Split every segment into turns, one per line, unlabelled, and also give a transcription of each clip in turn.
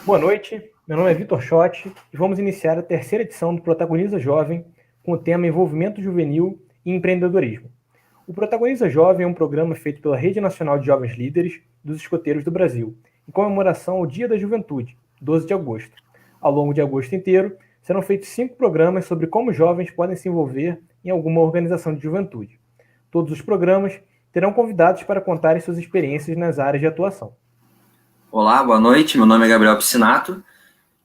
Boa noite, meu nome é Vitor Schotti e vamos iniciar a terceira edição do Protagoniza Jovem com o tema Envolvimento Juvenil e Empreendedorismo. O Protagoniza Jovem é um programa feito pela Rede Nacional de Jovens Líderes dos Escoteiros do Brasil, em comemoração ao Dia da Juventude, 12 de agosto. Ao longo de agosto inteiro, serão feitos 5 programas sobre como jovens podem se envolver em alguma organização de juventude. Todos os programas terão convidados para contarem suas experiências nas áreas de atuação.
Olá, boa noite, meu nome é Gabriel Piscinato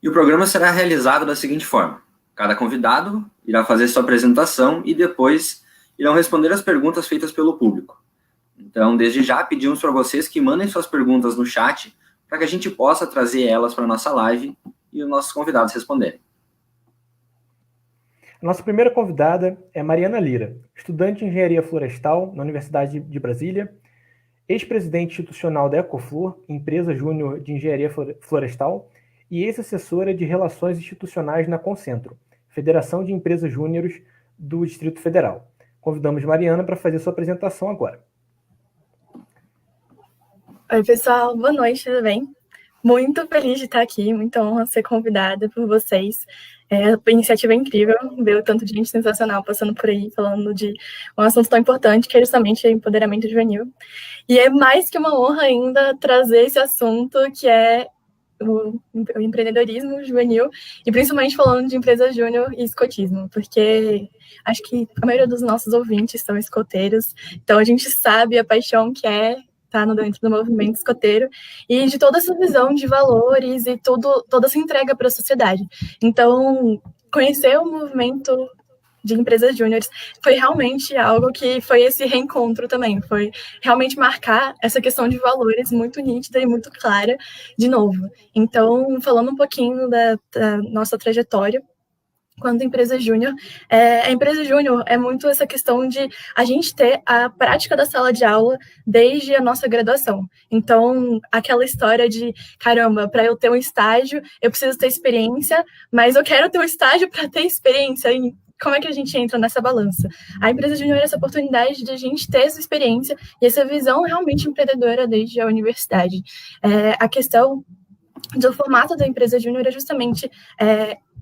e o programa será realizado da seguinte forma: cada convidado irá fazer sua apresentação e depois irão responder as perguntas feitas pelo público. Então, desde já, pedimos para vocês que mandem suas perguntas no chat para que a gente possa trazer elas para a nossa live e os nossos convidados responderem.
A nossa primeira convidada é Mariana Lira, estudante de Engenharia Florestal na Universidade de Brasília, ex-presidente institucional da Ecoflor, empresa júnior de engenharia florestal, e ex-assessora de relações institucionais na Concentro, Federação de Empresas Júniores do Distrito Federal. Convidamos Mariana para fazer sua apresentação agora.
Oi, pessoal, boa noite, tudo bem? Muito feliz de estar aqui, muita honra ser convidada por vocês. A iniciativa é incrível, ver o tanto de gente sensacional passando por aí, falando de um assunto tão importante, que é justamente o empoderamento juvenil. E é mais que uma honra ainda trazer esse assunto, que é o empreendedorismo juvenil, e principalmente falando de empresa júnior e escotismo, porque acho que a maioria dos nossos ouvintes são escoteiros, então a gente sabe a paixão que é estar dentro do movimento escoteiro e de toda essa visão de valores e toda essa entrega para a sociedade. Então, conhecer o movimento de empresas júniores foi realmente algo que foi esse reencontro também, foi realmente marcar essa questão de valores muito nítida e muito clara de novo. Então, falando um pouquinho da nossa trajetória, quanto empresa júnior, a empresa júnior é muito essa questão de a gente ter a prática da sala de aula desde a nossa graduação. Então, aquela história de, caramba, para eu ter um estágio, eu preciso ter experiência, mas eu quero ter um estágio para ter experiência. E como é que a gente entra nessa balança? A empresa júnior é essa oportunidade de a gente ter essa experiência e essa visão realmente empreendedora desde a universidade. A questão do formato da empresa júnior é justamente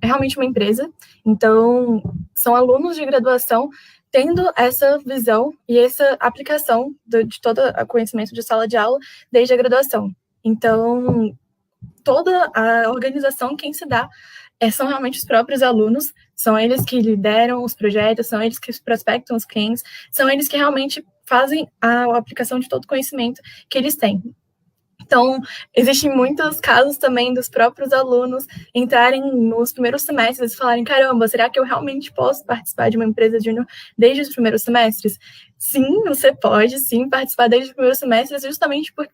realmente uma empresa, então são alunos de graduação tendo essa visão e essa aplicação de todo o conhecimento de sala de aula desde a graduação. Então, toda a organização quem se dá são realmente os próprios alunos, são eles que lideram os projetos, são eles que prospectam os clientes, são eles que realmente fazem a aplicação de todo o conhecimento que eles têm. Então, existem muitos casos também dos próprios alunos entrarem nos primeiros semestres e falarem, caramba, será que eu realmente posso participar de uma empresa júnior desde os primeiros semestres? Sim, você pode, sim, participar desde os primeiros semestres, justamente porque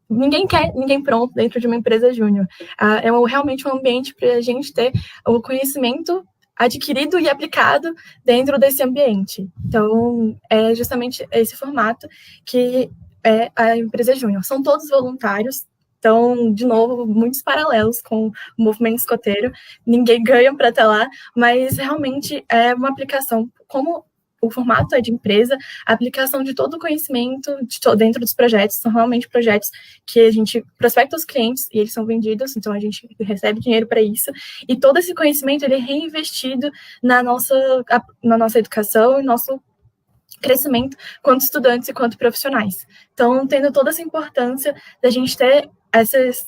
ninguém quer ninguém pronto dentro de uma empresa júnior. É realmente um ambiente para a gente ter o conhecimento adquirido e aplicado dentro desse ambiente. Então, é justamente esse formato que é a empresa júnior. São todos voluntários, então, de novo, muitos paralelos com o movimento escoteiro. Ninguém ganha para estar lá, mas realmente é uma aplicação, como o formato é de empresa, a aplicação de todo o conhecimento dentro dos projetos, são realmente projetos que a gente prospecta os clientes e eles são vendidos, então a gente recebe dinheiro para isso, e todo esse conhecimento ele é reinvestido na nossa educação e nosso crescimento quanto estudantes e quanto profissionais. Então, tendo toda essa importância da gente ter esses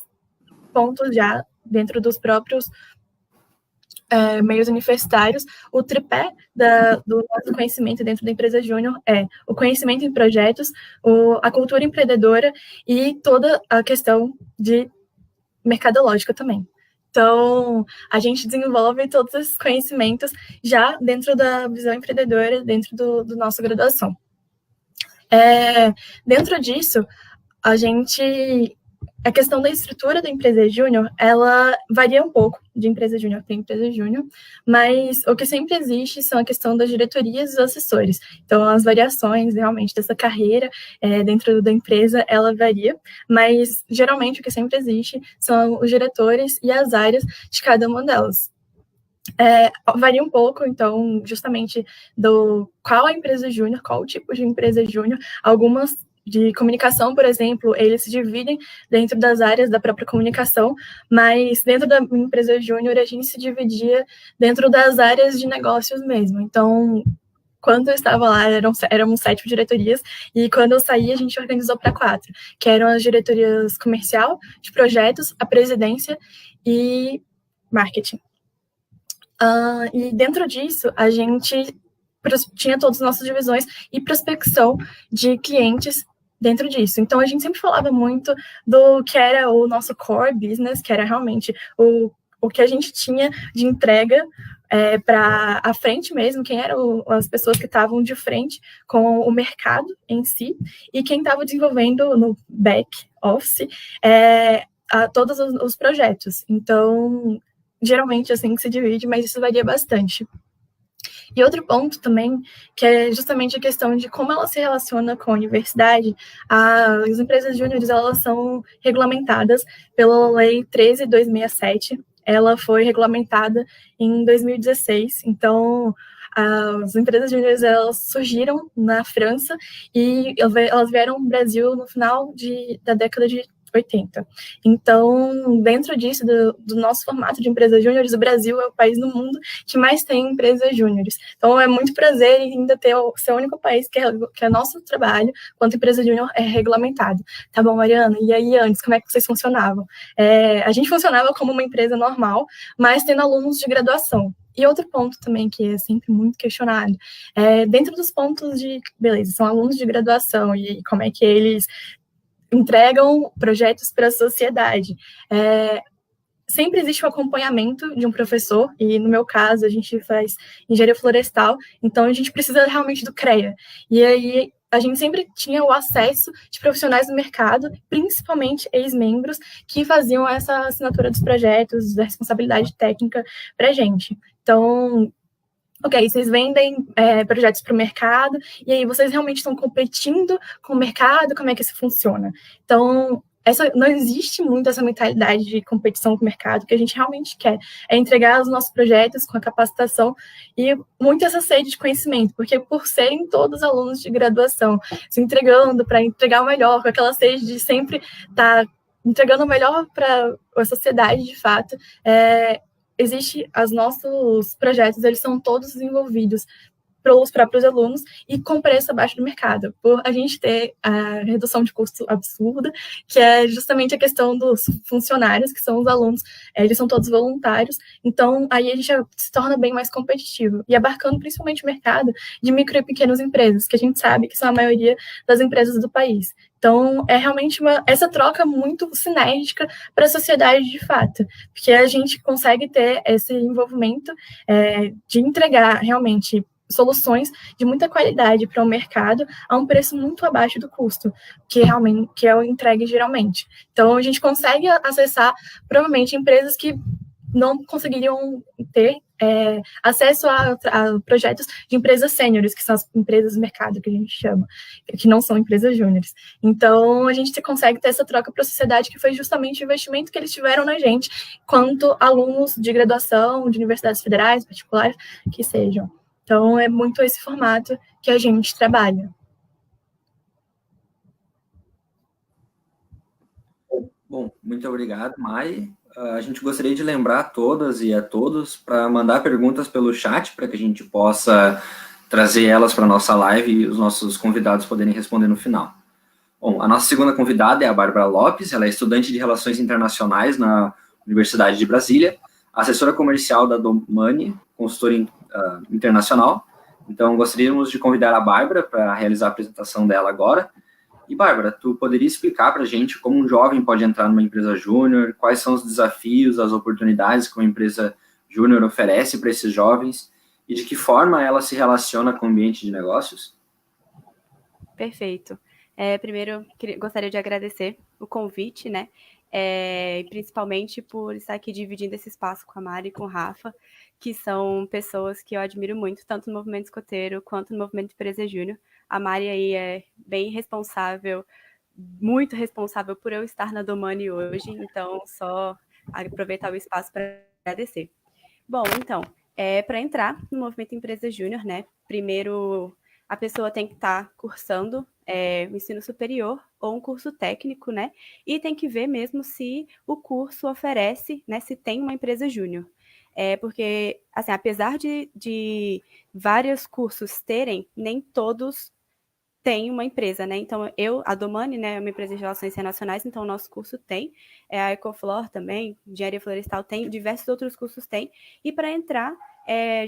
pontos já dentro dos próprios meios universitários, o tripé do nosso conhecimento dentro da empresa júnior é o conhecimento em projetos, a cultura empreendedora e toda a questão de mercadológica também. Então, a gente desenvolve todos esses conhecimentos já dentro da visão empreendedora, dentro do nossa graduação. Dentro disso, a questão da estrutura da empresa júnior, ela varia um pouco de empresa júnior para empresa júnior, mas o que sempre existe são a questão das diretorias e dos assessores. Então, as variações, realmente, dessa carreira dentro da empresa, ela varia, mas, geralmente, o que sempre existe são os diretores e as áreas de cada uma delas. Varia um pouco, então, justamente, do qual a empresa júnior, qual o tipo de empresa júnior. Algumas de comunicação, por exemplo, eles se dividem dentro das áreas da própria comunicação, mas dentro da empresa júnior a gente se dividia dentro das áreas de negócios mesmo. Então, quando eu estava lá, éramos 7 diretorias, e quando eu saí, a gente organizou para 4, que eram as diretorias comercial, de projetos, a presidência e marketing. E dentro disso, a gente tinha todas as nossas divisões e prospecção de clientes dentro disso. Então, a gente sempre falava muito do que era o nosso core business, que era realmente o que a gente tinha de entrega para a frente mesmo, quem eram as pessoas que estavam de frente com o mercado em si, e quem estava desenvolvendo no back office todos os projetos. Então, geralmente assim que se divide, mas isso varia bastante. E outro ponto também, que é justamente a questão de como ela se relaciona com a universidade. As empresas júniores, elas são regulamentadas pela Lei 13.267. Ela foi regulamentada em 2016. Então, as empresas júniores, elas surgiram na França e elas vieram ao Brasil no final da década de 80. Então, dentro disso, do nosso formato de empresas júniores, o Brasil é o país no mundo que mais tem empresas júniores. Então, é muito prazer em ainda ser o único país que é nosso trabalho, quanto empresa júnior, é regulamentado. Tá bom, Mariana? E aí, antes, como é que vocês funcionavam? A gente funcionava como uma empresa normal, mas tendo alunos de graduação. E outro ponto também que é sempre muito questionado, dentro dos pontos beleza, são alunos de graduação, e como é que eles entregam projetos para a sociedade. Sempre existe o acompanhamento de um professor, e no meu caso, a gente faz engenharia florestal, então a gente precisa realmente do CREA. E aí, a gente sempre tinha o acesso de profissionais do mercado, principalmente ex-membros, que faziam essa assinatura dos projetos, da responsabilidade técnica para a gente. Então, ok, vocês vendem projetos para o mercado, e aí vocês realmente estão competindo com o mercado, como é que isso funciona? Então, não existe muito essa mentalidade de competição com o mercado. O que a gente realmente quer é entregar os nossos projetos com a capacitação e muito essa sede de conhecimento, porque por serem todos alunos de graduação, se entregando para entregar o melhor, com aquela sede de sempre estar entregando o melhor para a sociedade, de fato, os nossos projetos, eles são todos desenvolvidos pelos próprios alunos e com preço abaixo do mercado, por a gente ter a redução de custo absurda, que é justamente a questão dos funcionários, que são os alunos, eles são todos voluntários, então aí a gente se torna bem mais competitivo, e abarcando principalmente o mercado de micro e pequenas empresas, que a gente sabe que são a maioria das empresas do país. Então, é realmente essa troca muito sinérgica para a sociedade de fato, porque a gente consegue ter esse envolvimento de entregar realmente soluções de muita qualidade para o mercado a um preço muito abaixo do custo, que é o entregue geralmente. Então, a gente consegue acessar, provavelmente, empresas que não conseguiriam ter acesso a projetos de empresas sêniores, que são as empresas do mercado, que a gente chama, que não são empresas júniores. Então, a gente consegue ter essa troca para a sociedade, que foi justamente o investimento que eles tiveram na gente, quanto alunos de graduação, de universidades federais, particulares, que sejam. Então, é muito esse formato que a gente trabalha.
Bom, muito obrigado, Mai. A gente gostaria de lembrar a todas e a todos para mandar perguntas pelo chat, para que a gente possa trazer elas para a nossa live e os nossos convidados poderem responder no final. Bom, a nossa segunda convidada é a Bárbara Lopes, ela é estudante de Relações Internacionais na Universidade de Brasília, assessora comercial da Domani, consultora internacional. Então, gostaríamos de convidar a Bárbara para realizar a apresentação dela agora. E, Bárbara, tu poderia explicar para a gente como um jovem pode entrar numa empresa júnior, quais são os desafios, as oportunidades que uma empresa júnior oferece para esses jovens e de que forma ela se relaciona com o ambiente de negócios?
Perfeito. Primeiro, gostaria de agradecer o convite, né? Principalmente por estar aqui dividindo esse espaço com a Mari e com o Rafa, que são pessoas que eu admiro muito, tanto no movimento escoteiro quanto no movimento Empresa Júnior. A Mari aí é bem responsável, muito responsável por eu estar na Domani hoje, então só aproveitar o espaço para agradecer. Bom, então, para entrar no movimento Empresa Júnior, né? Primeiro, a pessoa tem que estar cursando o ensino superior ou um curso técnico, né? E tem que ver mesmo se o curso oferece, né? Se tem uma empresa júnior. Porque, assim, apesar de vários cursos terem, nem todos têm uma empresa, né? Então, a Domani, né, é uma empresa de relações internacionais, então o nosso curso tem, a Ecoflor também, Engenharia Florestal tem, diversos outros cursos tem, e para entrar,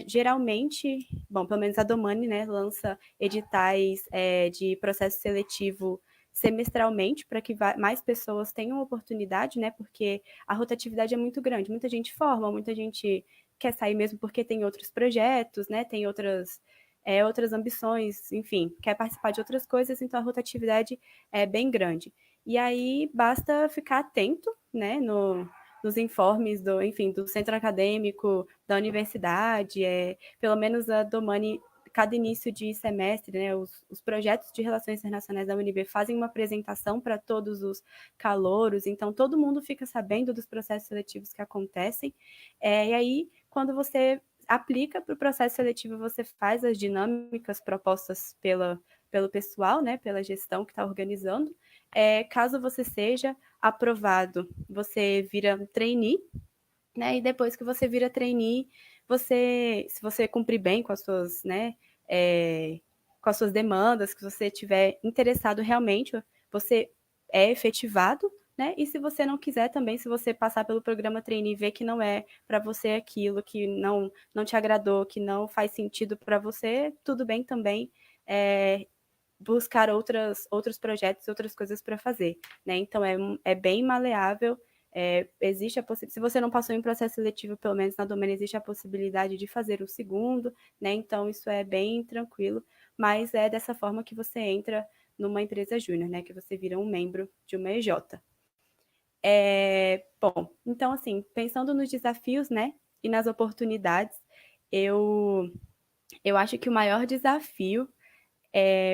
geralmente, bom, pelo menos a Domani, né, lança editais de processo seletivo semestralmente, para que mais pessoas tenham oportunidade, né, porque a rotatividade é muito grande, muita gente forma, muita gente quer sair mesmo porque tem outros projetos, né, tem outras ambições, enfim, quer participar de outras coisas, então a rotatividade é bem grande. E aí basta ficar atento, né, nos informes enfim, do centro acadêmico, da universidade, pelo menos a Domani, cada início de semestre, né, os projetos de relações internacionais da UNB fazem uma apresentação para todos os calouros, então todo mundo fica sabendo dos processos seletivos que acontecem, e aí quando você aplica para o processo seletivo, você faz as dinâmicas propostas pelo pessoal, né, pela gestão que está organizando. Caso você seja aprovado, você vira trainee, né, e depois que você vira trainee, se você cumprir bem com as suas, né, com as suas demandas, que você estiver interessado realmente, você é efetivado, né? E se você não quiser também, se você passar pelo programa trainee e ver que não é para você aquilo, que não te agradou, que não faz sentido para você, tudo bem também buscar outros projetos, outras coisas para fazer, né? Então é bem maleável. Existe a possibilidade, se você não passou em processo seletivo, pelo menos na Domani, existe a possibilidade de fazer o segundo, né? Então isso é bem tranquilo, mas é dessa forma que você entra numa empresa júnior, né? Que você vira um membro de uma EJ. Bom, então assim, pensando nos desafios, né? E nas oportunidades, eu acho que o maior desafio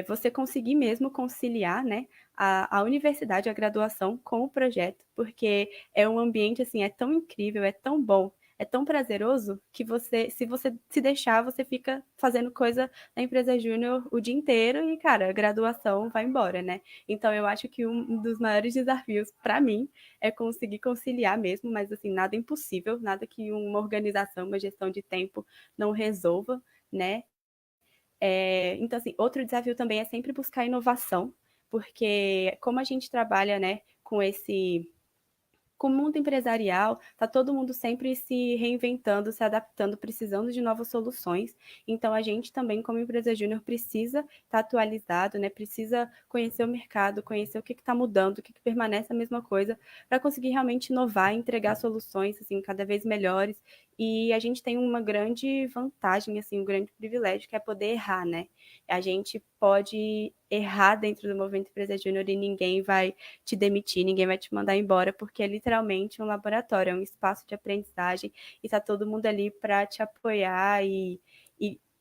você conseguir mesmo conciliar, né, a universidade, a graduação com o projeto, porque é um ambiente, assim, é tão incrível, é tão bom, é tão prazeroso, que se você se deixar, você fica fazendo coisa na empresa júnior o dia inteiro e, cara, a graduação vai embora, né? Então, eu acho que um dos maiores desafios, para mim, é conseguir conciliar mesmo, mas, assim, nada impossível, nada que uma organização, uma gestão de tempo não resolva, né? Então, assim, outro desafio também é sempre buscar inovação, porque como a gente trabalha, né, com o mundo empresarial, está todo mundo sempre se reinventando, se adaptando, precisando de novas soluções. Então, a gente também, como empresa júnior, precisa estar atualizado, né? Precisa conhecer o mercado, conhecer o que está mudando, o que permanece a mesma coisa, para conseguir realmente inovar e entregar soluções assim, cada vez melhores. E a gente tem uma grande vantagem, assim, um grande privilégio, que é poder errar, né? A gente pode errar dentro do movimento empresa júnior e ninguém vai te demitir, ninguém vai te mandar embora, porque é literalmente um laboratório, é um espaço de aprendizagem e está todo mundo ali para te apoiar e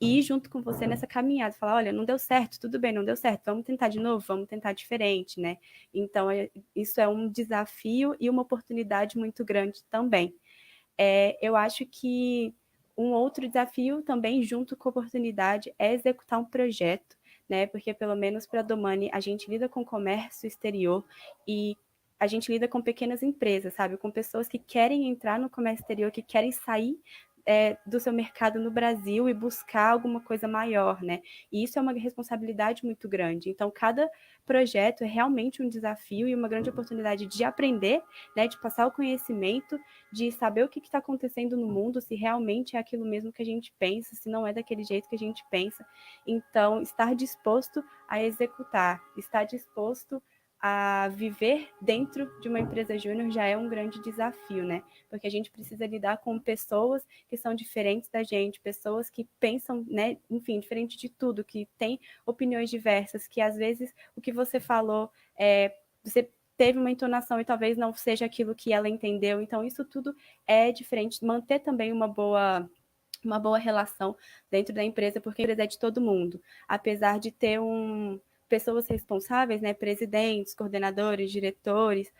ir junto com você nessa caminhada, falar, olha, não deu certo, tudo bem, não deu certo, vamos tentar de novo, vamos tentar diferente, né? Então, isso é um desafio e uma oportunidade muito grande também. Eu acho que um outro desafio também, junto com a oportunidade, é executar um projeto, né? Porque, pelo menos para a Domani, a gente lida com comércio exterior e a gente lida com pequenas empresas, sabe? Com pessoas que querem entrar no comércio exterior, que querem sair do seu mercado no Brasil e buscar alguma coisa maior, né? E isso é uma responsabilidade muito grande. Então, cada projeto é realmente um desafio e uma grande oportunidade de aprender, né? De passar o conhecimento, de saber o que está acontecendo no mundo, se realmente é aquilo mesmo que a gente pensa, se não é daquele jeito que a gente pensa. Então, estar disposto a executar, estar disposto a viver dentro de uma empresa júnior já é um grande desafio, né? Porque a gente precisa lidar com pessoas que são diferentes da gente, pessoas que pensam, né, enfim, diferente de tudo, que têm opiniões diversas, que às vezes o que você falou, você teve uma entonação e talvez não seja aquilo que ela entendeu. Então, isso tudo é diferente. Manter também uma boa relação dentro da empresa, porque a empresa é de todo mundo. Apesar de ter pessoas responsáveis, né, presidentes, coordenadores, diretores,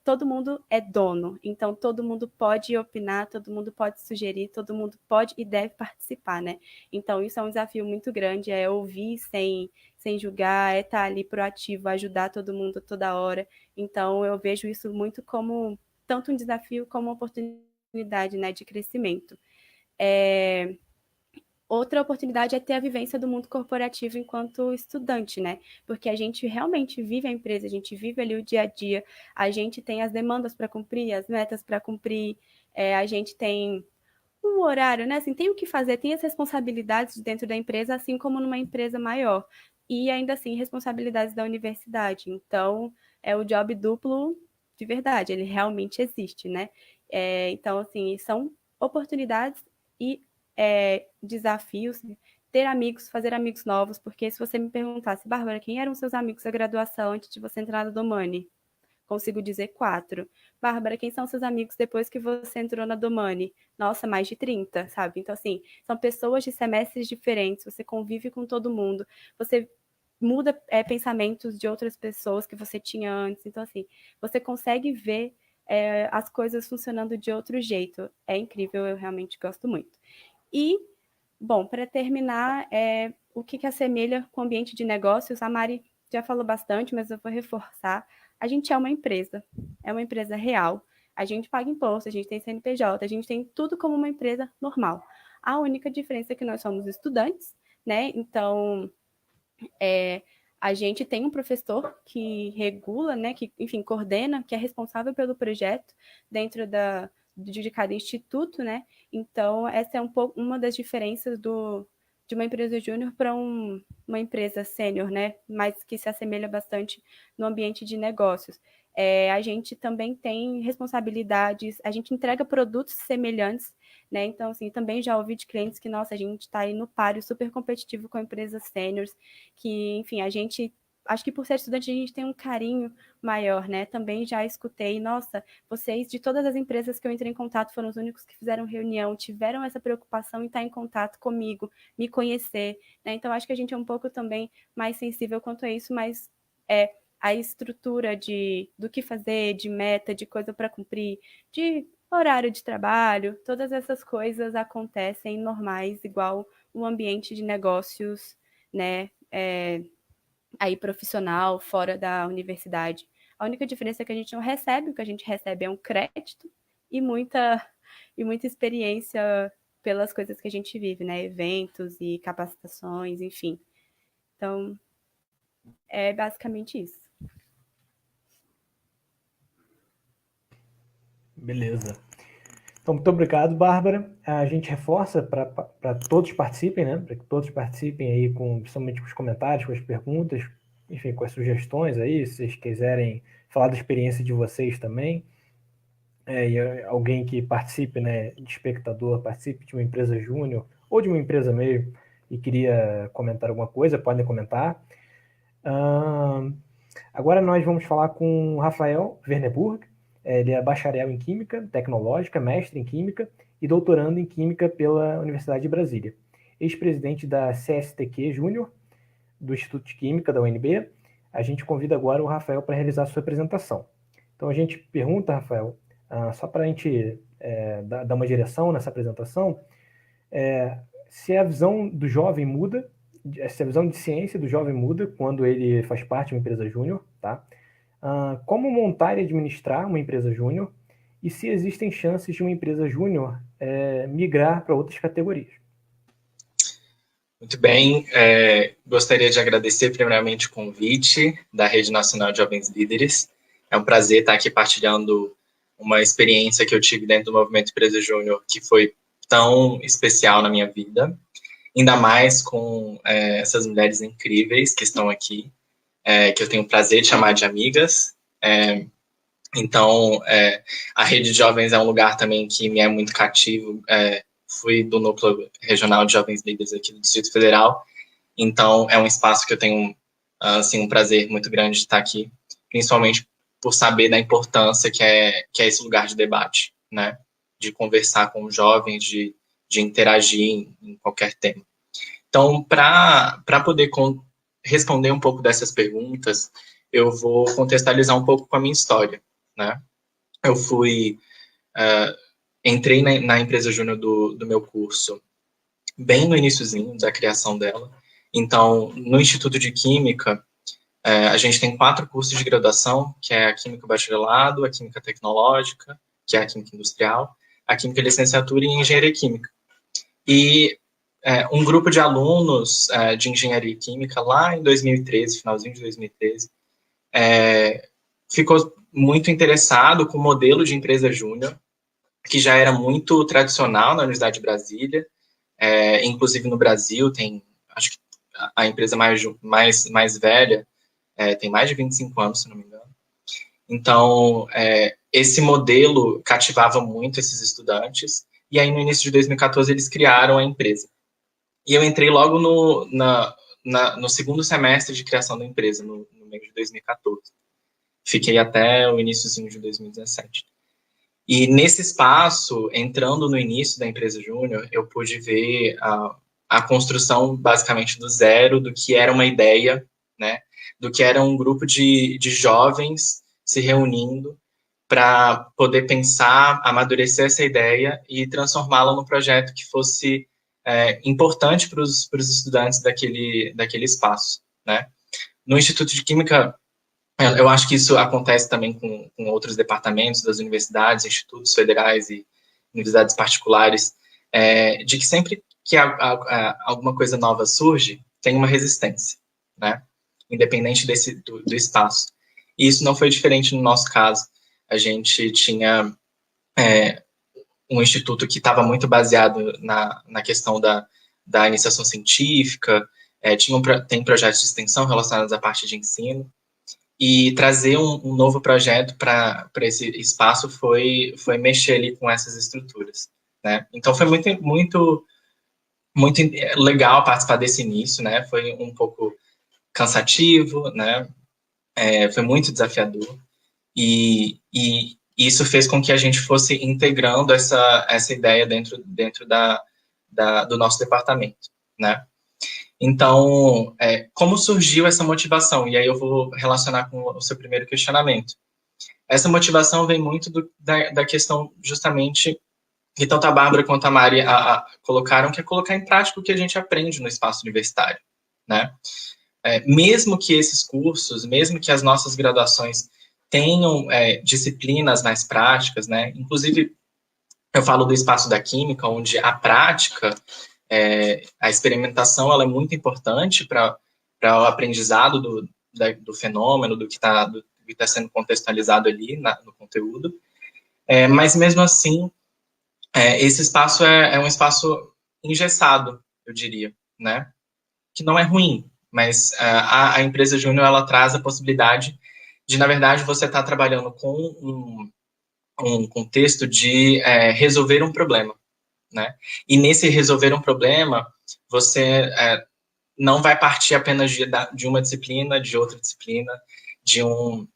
todo mundo é dono, então todo mundo pode opinar, todo mundo pode sugerir, todo mundo pode e deve participar, né? Então isso é um desafio muito grande, é ouvir sem julgar, é estar ali proativo, ajudar todo mundo toda hora. Então eu vejo isso muito como tanto um desafio como uma oportunidade, né, de crescimento. Outra oportunidade é ter a vivência do mundo corporativo enquanto estudante, né? Porque a gente realmente vive a empresa, a gente vive ali o dia a dia, a gente tem as demandas para cumprir, as metas para cumprir, a gente tem um horário, né? Assim, tem o que fazer, tem as responsabilidades dentro da empresa, assim como numa empresa maior. E ainda assim, responsabilidades da universidade. Então, é o job duplo de verdade, ele realmente existe, né? Então, assim, são oportunidades e desafios, ter amigos, fazer amigos novos, porque se você me perguntasse, Bárbara, quem eram seus amigos da graduação antes de você entrar na Domani? Consigo dizer 4. Bárbara, quem são seus amigos depois que você entrou na Domani? Nossa, mais de 30, sabe? Então, assim, são pessoas de semestres diferentes, você convive com todo mundo, você muda pensamentos de outras pessoas que você tinha antes. Então, assim, você consegue ver as coisas funcionando de outro jeito. É incrível, eu realmente gosto muito. E, bom, para terminar, o que assemelha com o ambiente de negócios, a Mari já falou bastante, mas eu vou reforçar. A gente é uma empresa real, a gente paga imposto, a gente tem CNPJ, a gente tem tudo como uma empresa normal. A única diferença é que nós somos estudantes, né? Então, a gente tem um professor que regula, né? Que, enfim, coordena, que é responsável pelo projeto dentro de cada instituto, né? Então, essa é uma das diferenças de uma empresa júnior para uma empresa sênior, né? Mas que se assemelha bastante no ambiente de negócios. A gente também tem responsabilidades, a gente entrega produtos semelhantes, né? Então, assim, também já ouvi de clientes que, nossa, a gente está aí no páreo super competitivo com empresas sêniores, que, enfim, a gente, acho que por ser estudante a gente tem um carinho maior, né? Também já escutei, nossa, vocês, de todas as empresas que eu entrei em contato, foram os únicos que fizeram reunião, tiveram essa preocupação em estar em contato comigo, me conhecer, né? Então, acho que a gente é um pouco também mais sensível quanto a isso, mas a estrutura do que fazer, de meta, de coisa para cumprir, de horário de trabalho, todas essas coisas acontecem normais, igual o ambiente de negócios, né? Aí profissional, fora da universidade. A única diferença é que a gente não recebe, o que a gente recebe é um crédito e muita experiência pelas coisas que a gente vive, né? Eventos e capacitações, enfim. Então, é basicamente isso.
Beleza. Então, muito obrigado, Bárbara. A gente reforça para todos participem, né? Para que todos participem aí, principalmente com os comentários, com as perguntas, enfim, com as sugestões aí, se vocês quiserem falar da experiência de vocês também. E alguém que participe, né, de espectador, participe de uma empresa júnior ou de uma empresa mesmo e queria comentar alguma coisa, podem comentar. Agora nós vamos falar com o Rafael Werneburg. Ele é bacharel em Química Tecnológica, mestre em Química e doutorando em Química pela Universidade de Brasília. Ex-presidente da CSTQ Júnior, do Instituto de Química da UNB. A gente convida agora o Rafael para realizar a sua apresentação. Então a gente pergunta, Rafael, só para a gente dar uma direção nessa apresentação, se a visão do jovem muda, se a visão de ciência do jovem muda quando ele faz parte de uma empresa júnior, tá? Como montar e administrar uma empresa júnior e se existem chances de uma empresa júnior migrar para outras categorias.
Muito bem, gostaria de agradecer primeiramente o convite da Rede Nacional de Jovens Líderes. É um prazer estar aqui partilhando uma experiência que eu tive dentro do Movimento Empresa Júnior que foi tão especial na minha vida, ainda mais com essas mulheres incríveis que estão aqui, que eu tenho o prazer de chamar de amigas. Então, a Rede de Jovens é um lugar também que me é muito cativo. Fui do Núcleo Regional de Jovens Líderes aqui do Distrito Federal, então é um espaço que eu tenho assim, um prazer muito grande de estar aqui, principalmente por saber da importância que é esse lugar de debate, né? De conversar com os jovens, de interagir em qualquer tema. Então, para poder responder um pouco dessas perguntas, eu vou contextualizar um pouco com a minha história, né? Eu entrei na empresa júnior do meu curso bem no iniciozinho da criação dela. Então, no Instituto de Química, a gente tem 4 cursos de graduação, que é a Química Bacharelado, a Química Tecnológica, que é a Química Industrial, a Química Licenciatura e Engenharia Química. E um grupo de alunos de Engenharia Química, lá em 2013, finalzinho de 2013, ficou muito interessado com o modelo de empresa júnior, que já era muito tradicional na Universidade de Brasília, inclusive no Brasil, acho que a empresa mais velha tem mais de 25 anos, se não me engano. Então, esse modelo cativava muito esses estudantes, e aí no início de 2014 eles criaram a empresa. E eu entrei logo no segundo semestre de criação da empresa, no meio de 2014. Fiquei até o iníciozinho de 2017. E nesse espaço, entrando no início da empresa júnior, eu pude ver a construção basicamente do zero, do que era uma ideia, né? Do que era um grupo de jovens se reunindo para poder pensar, amadurecer essa ideia e transformá-la num projeto que fosse importante para os estudantes daquele espaço, né? No Instituto de Química, eu acho que isso acontece também com outros departamentos das universidades, institutos federais e universidades particulares, de que sempre que alguma coisa nova surge, tem uma resistência, né? Independente do espaço. E isso não foi diferente no nosso caso. A gente tinha um instituto que estava muito baseado na questão da iniciação científica, tem projetos de extensão relacionados à parte de ensino, e trazer um novo projeto para esse espaço foi mexer ali com essas estruturas, né? Então foi muito legal participar desse início, né? Foi um pouco cansativo, né? Foi muito desafiador, e isso fez com que a gente fosse integrando essa ideia dentro do nosso departamento, né? Então, como surgiu essa motivação? E aí eu vou relacionar com o seu primeiro questionamento. Essa motivação vem muito da questão, justamente, que tanto a Bárbara quanto a Mari colocaram, que é colocar em prática o que a gente aprende no espaço universitário, né? Mesmo que esses cursos, mesmo que as nossas graduações tenham disciplinas mais práticas, né? Inclusive, eu falo do espaço da química, onde a prática, a experimentação, ela é muito importante para o aprendizado do fenômeno, do que está sendo contextualizado ali no conteúdo. Mas, mesmo assim, esse espaço é um espaço engessado, eu diria, né? Que não é ruim, mas a empresa júnior, ela traz a possibilidade de, na verdade, você estar trabalhando com um contexto de resolver um problema, né? E nesse resolver um problema, você não vai partir apenas de uma disciplina, de outra disciplina, de um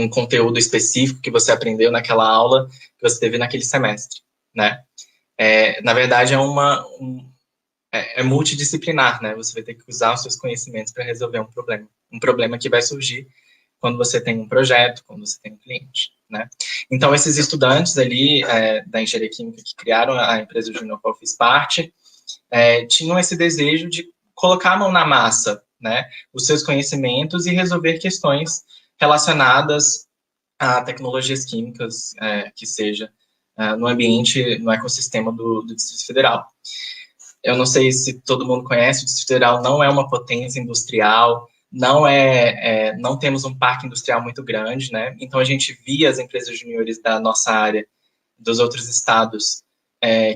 conteúdo específico que você aprendeu naquela aula que você teve naquele semestre, né? Na verdade, é multidisciplinar, né? Você vai ter que usar os seus conhecimentos para resolver um problema que vai surgir quando você tem um projeto, quando você tem um cliente, né? Então, esses estudantes ali da engenharia química que criaram a empresa júnior qual eu fiz parte, tinham esse desejo de colocar a mão na massa, né? Os seus conhecimentos e resolver questões relacionadas a tecnologias químicas, que seja no ambiente, no ecossistema do Distrito Federal. Eu não sei se todo mundo conhece, o Distrito Federal não é uma potência industrial, não temos um parque industrial muito grande, né? Então, a gente via as empresas juniores da nossa área, dos outros estados,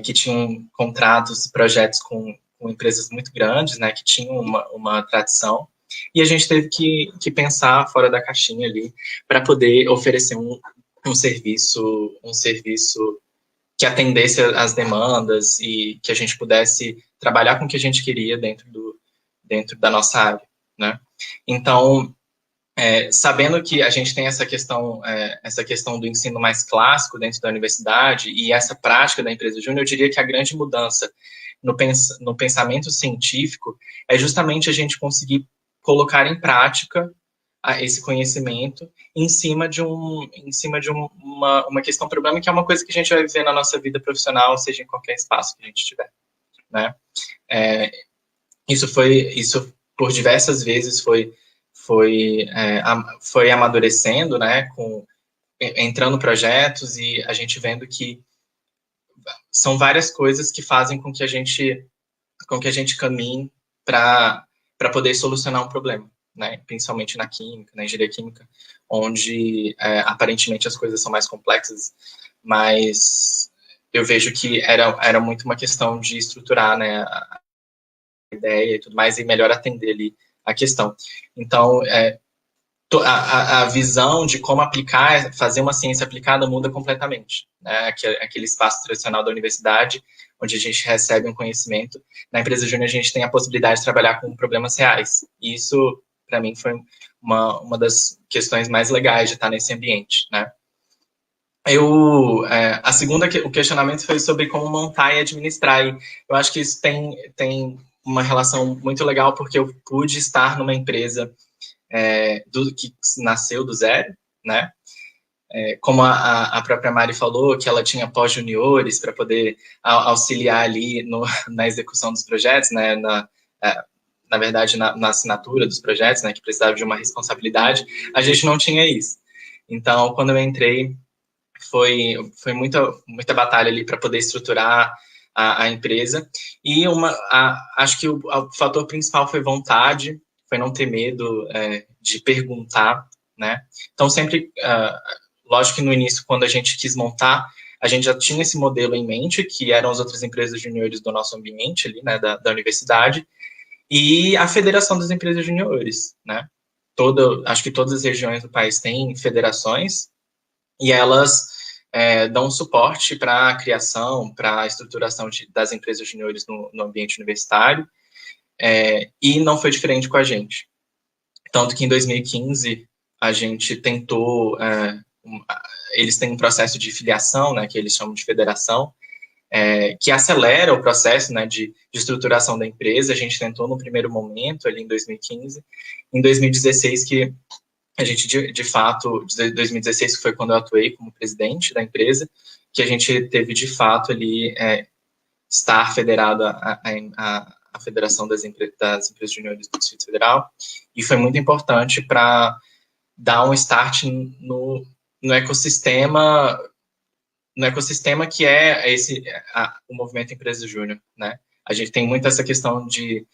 que tinham contratos, projetos com empresas muito grandes, né? Que tinham uma tradição. E a gente teve que pensar fora da caixinha ali para poder oferecer um serviço que atendesse às demandas e que a gente pudesse trabalhar com o que a gente queria dentro da nossa área, né? Então, sabendo que a gente tem essa questão do ensino mais clássico dentro da universidade e essa prática da empresa júnior, eu diria que a grande mudança no pensamento científico é justamente a gente conseguir colocar em prática esse conhecimento em cima de uma questão, problema, que é uma coisa que a gente vai viver na nossa vida profissional, seja em qualquer espaço que a gente tiver, né? Isso por diversas vezes foi amadurecendo, né, entrando projetos e a gente vendo que são várias coisas que fazem com que a gente caminhe para poder solucionar um problema, né, principalmente na química, na engenharia química, onde aparentemente as coisas são mais complexas, mas eu vejo que era muito uma questão de estruturar, né, a ideia e tudo mais, e melhor atender ali a questão. Então, a visão de como aplicar, fazer uma ciência aplicada muda completamente, né? Aquele espaço tradicional da universidade, onde a gente recebe um conhecimento. Na empresa júnior, a gente tem a possibilidade de trabalhar com problemas reais. E isso, para mim, foi uma das questões mais legais de estar nesse ambiente, né? O questionamento foi sobre como montar e administrar. E eu acho que isso tem uma relação muito legal, porque eu pude estar numa empresa que nasceu do zero, né? Como a própria Mari falou, que ela tinha pós-juniores para poder auxiliar ali na execução dos projetos, né? Na verdade, na assinatura dos projetos, né? Que precisava de uma responsabilidade. A gente não tinha isso. Então, quando eu entrei, foi muita batalha ali para poder estruturar a empresa. E acho que o fator principal foi vontade, foi não ter medo de perguntar, né? Então, sempre, lógico que no início, quando a gente quis montar, a gente já tinha esse modelo em mente, que eram as outras empresas juniores do nosso ambiente ali, né, da universidade, e a Federação das Empresas Juniores, né? Acho que todas as regiões do país têm federações, e elas dão suporte para a criação, para a estruturação das empresas juniores no ambiente universitário, e não foi diferente com a gente. Tanto que em 2015 a gente tentou, eles têm um processo de filiação, né, que eles chamam de federação, que acelera o processo, né, de estruturação da empresa. A gente tentou no primeiro momento, ali em 2015. Em 2016, que a gente, de fato, 2016 foi quando eu atuei como presidente da empresa, que a gente teve, de fato, ali, estar federado à Federação das Empresas Juniores do Distrito Federal, e foi muito importante para dar um start no ecossistema que é o movimento Empresa Júnior, né? A gente tem muito essa questão de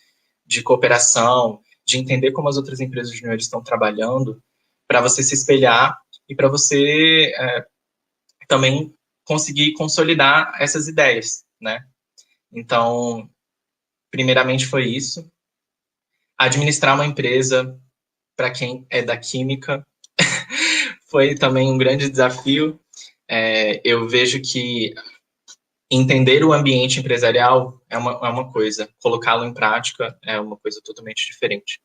cooperação, de entender como as outras empresas juniores estão trabalhando, para você se espelhar e para você também conseguir consolidar essas ideias, né? Então, primeiramente foi isso. Administrar uma empresa, para quem é da química, foi também um grande desafio. Eu vejo que entender o ambiente empresarial é uma coisa, colocá-lo em prática é uma coisa totalmente diferente.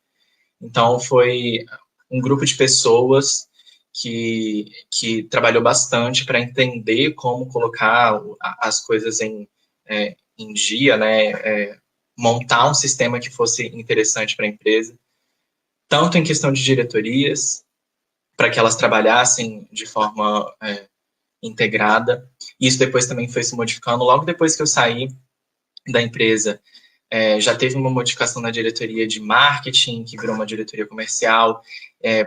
Então, foi um grupo de pessoas que trabalhou bastante para entender como colocar as coisas em dia, né? Montar um sistema que fosse interessante para a empresa, tanto em questão de diretorias, para que elas trabalhassem de forma integrada. Isso depois também foi se modificando. Logo depois que eu saí da empresa, já teve uma modificação na diretoria de marketing, que virou uma diretoria comercial,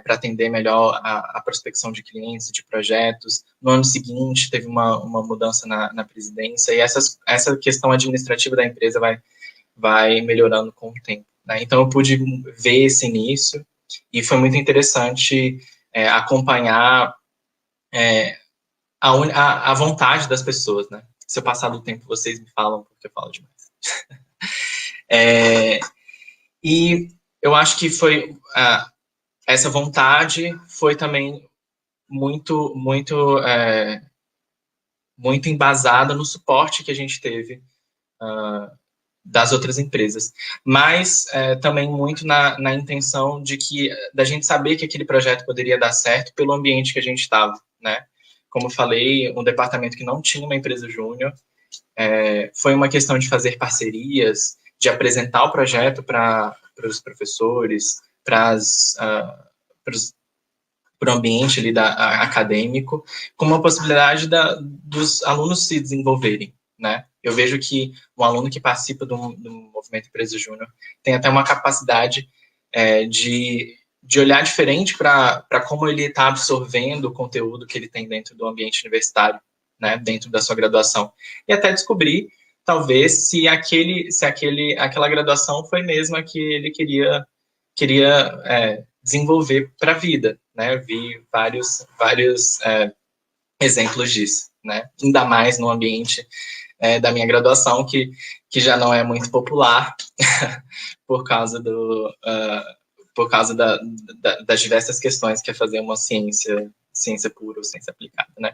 para atender melhor a prospecção de clientes, de projetos. No ano seguinte, teve uma mudança na presidência, e essa questão administrativa da empresa vai melhorando com o tempo, né? Então, eu pude ver esse início, e foi muito interessante acompanhar a vontade das pessoas, né? Se eu passar do tempo, vocês me falam, porque eu falo demais. E eu acho que foi essa vontade foi também muito embasada no suporte que a gente teve das outras empresas, mas também muito na intenção da gente saber que aquele projeto poderia dar certo pelo ambiente que a gente estava, né? Como eu falei, um departamento que não tinha uma empresa júnior, foi uma questão de fazer parcerias, de apresentar o projeto para os professores, para o ambiente ali acadêmico, com uma possibilidade dos alunos se desenvolverem, né? Eu vejo que um aluno que participa do movimento Empresa Júnior tem até uma capacidade de olhar diferente para como ele está absorvendo o conteúdo que ele tem dentro do ambiente universitário, né, dentro da sua graduação, e até descobrir, talvez, se aquela graduação foi mesmo a que ele queria desenvolver para a vida, né? Vi vários exemplos disso, né? Ainda mais no ambiente da minha graduação, que já não é muito popular por causa das diversas questões que é fazer uma ciência pura ou ciência aplicada, né?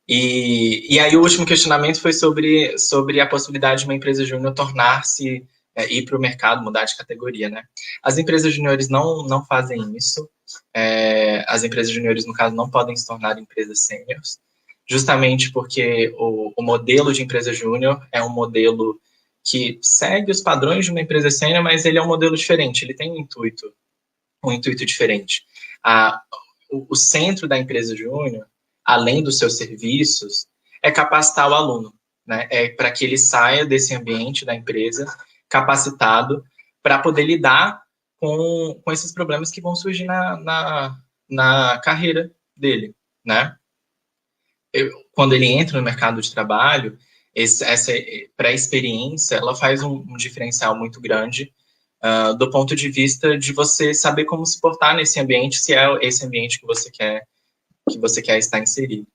E aí o último questionamento foi sobre a possibilidade de uma empresa júnior tornar-se, ir para o mercado, mudar de categoria, né? As empresas júniores não fazem isso. As empresas júniores, no caso, não podem se tornar empresas sêniores, justamente porque o modelo de empresa júnior é um modelo que segue os padrões de uma empresa sênior, mas ele é um modelo diferente, ele tem um intuito diferente. O centro da empresa júnior, além dos seus serviços, é capacitar o aluno, né? Para que ele saia desse ambiente da empresa capacitado para poder lidar com esses problemas que vão surgir na carreira dele, né? Quando ele entra no mercado de trabalho, essa pré-experiência, ela faz um diferencial muito grande do ponto de vista de você saber como se portar nesse ambiente, se é esse ambiente que você quer estar inserido,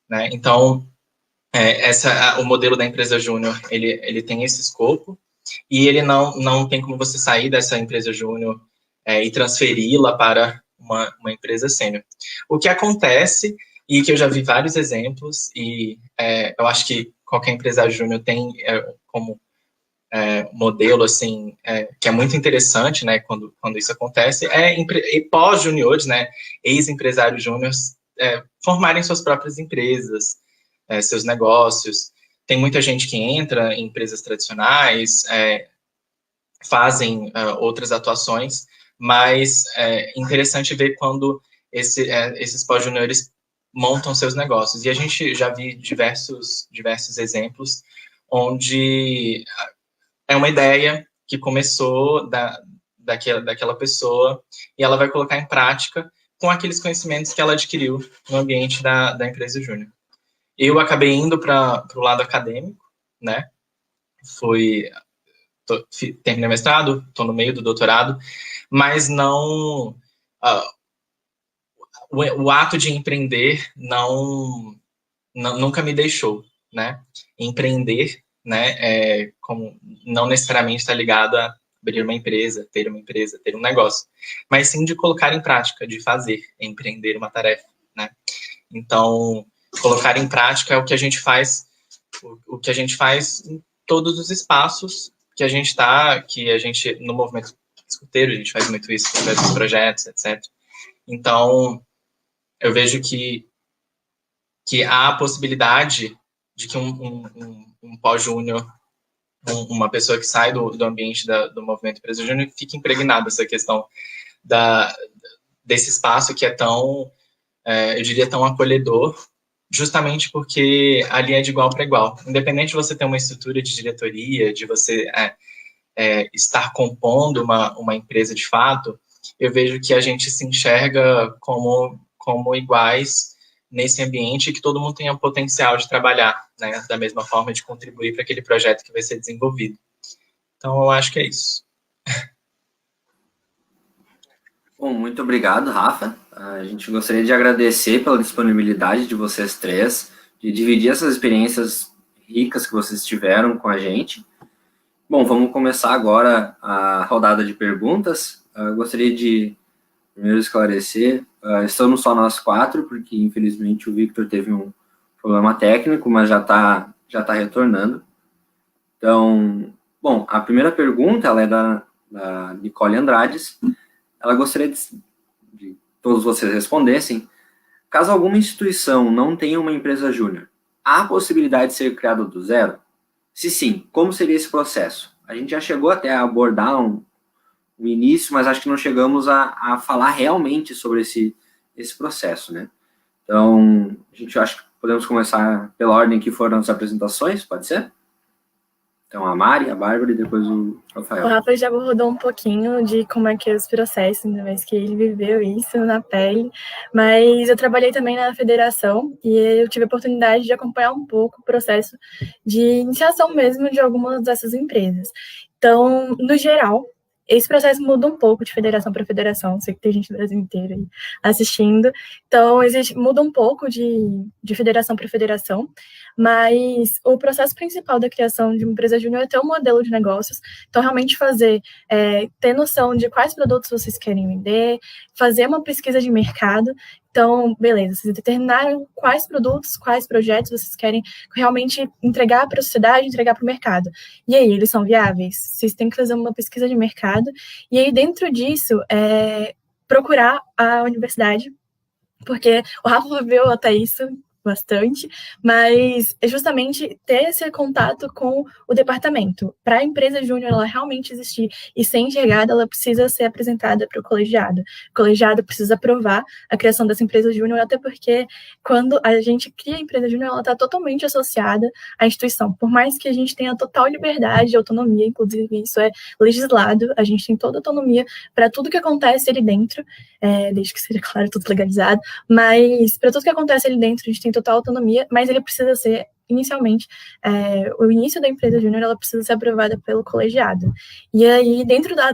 né? Então, o modelo da empresa júnior, ele tem esse escopo, e ele não tem como você sair dessa empresa júnior e transferi-la para uma empresa sênior. O que acontece, e que eu já vi vários exemplos, e eu acho que qualquer empresa júnior tem como modelo, assim, que é muito interessante, né, quando isso acontece, pós-juniores, né, ex-empresários júniores, formarem suas próprias empresas, seus negócios. Tem muita gente que entra em empresas tradicionais, fazem outras atuações, mas é interessante ver quando esses pós-juniores montam seus negócios. E a gente já vi diversos exemplos onde é uma ideia que começou daquela pessoa e ela vai colocar em prática com aqueles conhecimentos que ela adquiriu no ambiente da empresa júnior. Eu acabei indo para o lado acadêmico, né? Terminei o mestrado, estou no meio do doutorado, mas não... o ato de empreender nunca me deixou, né? Empreender, né, como não necessariamente está ligado a abrir uma empresa, ter um negócio, mas sim de colocar em prática, de fazer, empreender uma tarefa, né? Então, colocar em prática é o que a gente faz em todos os espaços que a gente no movimento escuteiro, a gente faz muito isso através dos projetos, etc. Então, eu vejo que há a possibilidade de que um pós-júnior, uma pessoa que sai do ambiente do movimento Empresa Júnior, fique impregnada dessa questão desse espaço que é tão, eu diria, tão acolhedor, justamente porque ali é de igual para igual. Independente de você ter uma estrutura de diretoria, de você estar compondo uma empresa de fato, eu vejo que a gente se enxerga como iguais nesse ambiente, que todo mundo tenha o potencial de trabalhar, né, da mesma forma, de contribuir para aquele projeto que vai ser desenvolvido. Então, eu acho que é isso.
Bom, muito obrigado, Rafa. A gente gostaria de agradecer pela disponibilidade de vocês três, de dividir essas experiências ricas que vocês tiveram com a gente. Bom, vamos começar agora a rodada de perguntas. Gostaria de primeiro esclarecer, estamos só nós quatro, porque infelizmente o Victor teve um problema técnico, mas já tá retornando. Então, Bom, a primeira pergunta ela é da Nicole Andrades. Ela gostaria de todos vocês respondessem. Caso alguma instituição não tenha uma empresa júnior, há a possibilidade de ser criada do zero? Se sim, como seria esse processo? A gente já chegou até a abordar um início, mas acho que não chegamos a falar realmente sobre esse processo, né? Então, a gente acha que podemos começar pela ordem que foram as apresentações, pode ser? Então, a Mari, a Bárbara e depois o Rafael.
O Rafa já abordou um pouquinho de como é que é os processos, ainda mais que ele viveu isso na pele, mas eu trabalhei também na federação e eu tive a oportunidade de acompanhar um pouco o processo de iniciação mesmo de algumas dessas empresas. Então, no geral, esse processo muda um pouco de federação para federação, sei que tem gente do Brasil inteiro aí assistindo, então muda um pouco de federação para federação, mas o processo principal da criação de uma empresa júnior é ter um modelo de negócios, então realmente ter noção de quais produtos vocês querem vender, fazer uma pesquisa de mercado. Então, beleza, vocês determinaram quais produtos, quais projetos vocês querem realmente entregar para a sociedade, entregar para o mercado. E aí, eles são viáveis? Vocês têm que fazer uma pesquisa de mercado. E aí, dentro disso, procurar a universidade, porque o Rafa viveu até isso bastante, mas é justamente ter esse contato com o departamento. Para a empresa júnior ela realmente existir e ser enxergada, ela precisa ser apresentada para o colegiado. O colegiado precisa aprovar a criação dessa empresa júnior, até porque quando a gente cria a empresa júnior, ela está totalmente associada à instituição. Por mais que a gente tenha total liberdade e autonomia, inclusive isso é legislado, a gente tem toda a autonomia para tudo que acontece ali dentro, desde que seja, claro, tudo legalizado, mas para tudo que acontece ali dentro, a gente tem total autonomia, mas ele precisa ser, inicialmente, o início da empresa júnior, ela precisa ser aprovada pelo colegiado. E aí,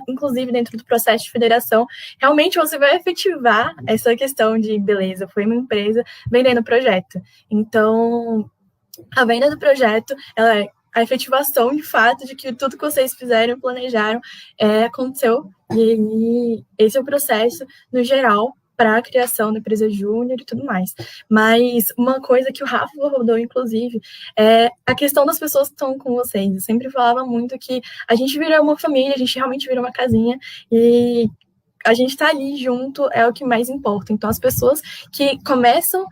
inclusive dentro do processo de federação, realmente você vai efetivar essa questão de, beleza, foi uma empresa vendendo projeto. Então, a venda do projeto, ela é a efetivação de fato de que tudo que vocês fizeram, planejaram, aconteceu. E esse é o processo, no geral, para a criação da empresa júnior e tudo mais. Mas uma coisa que o Rafa abordou, inclusive, é a questão das pessoas que estão com vocês. Eu sempre falava muito que a gente vira uma família, a gente realmente vira uma casinha, e a gente está ali junto é o que mais importa. Então, as pessoas que começam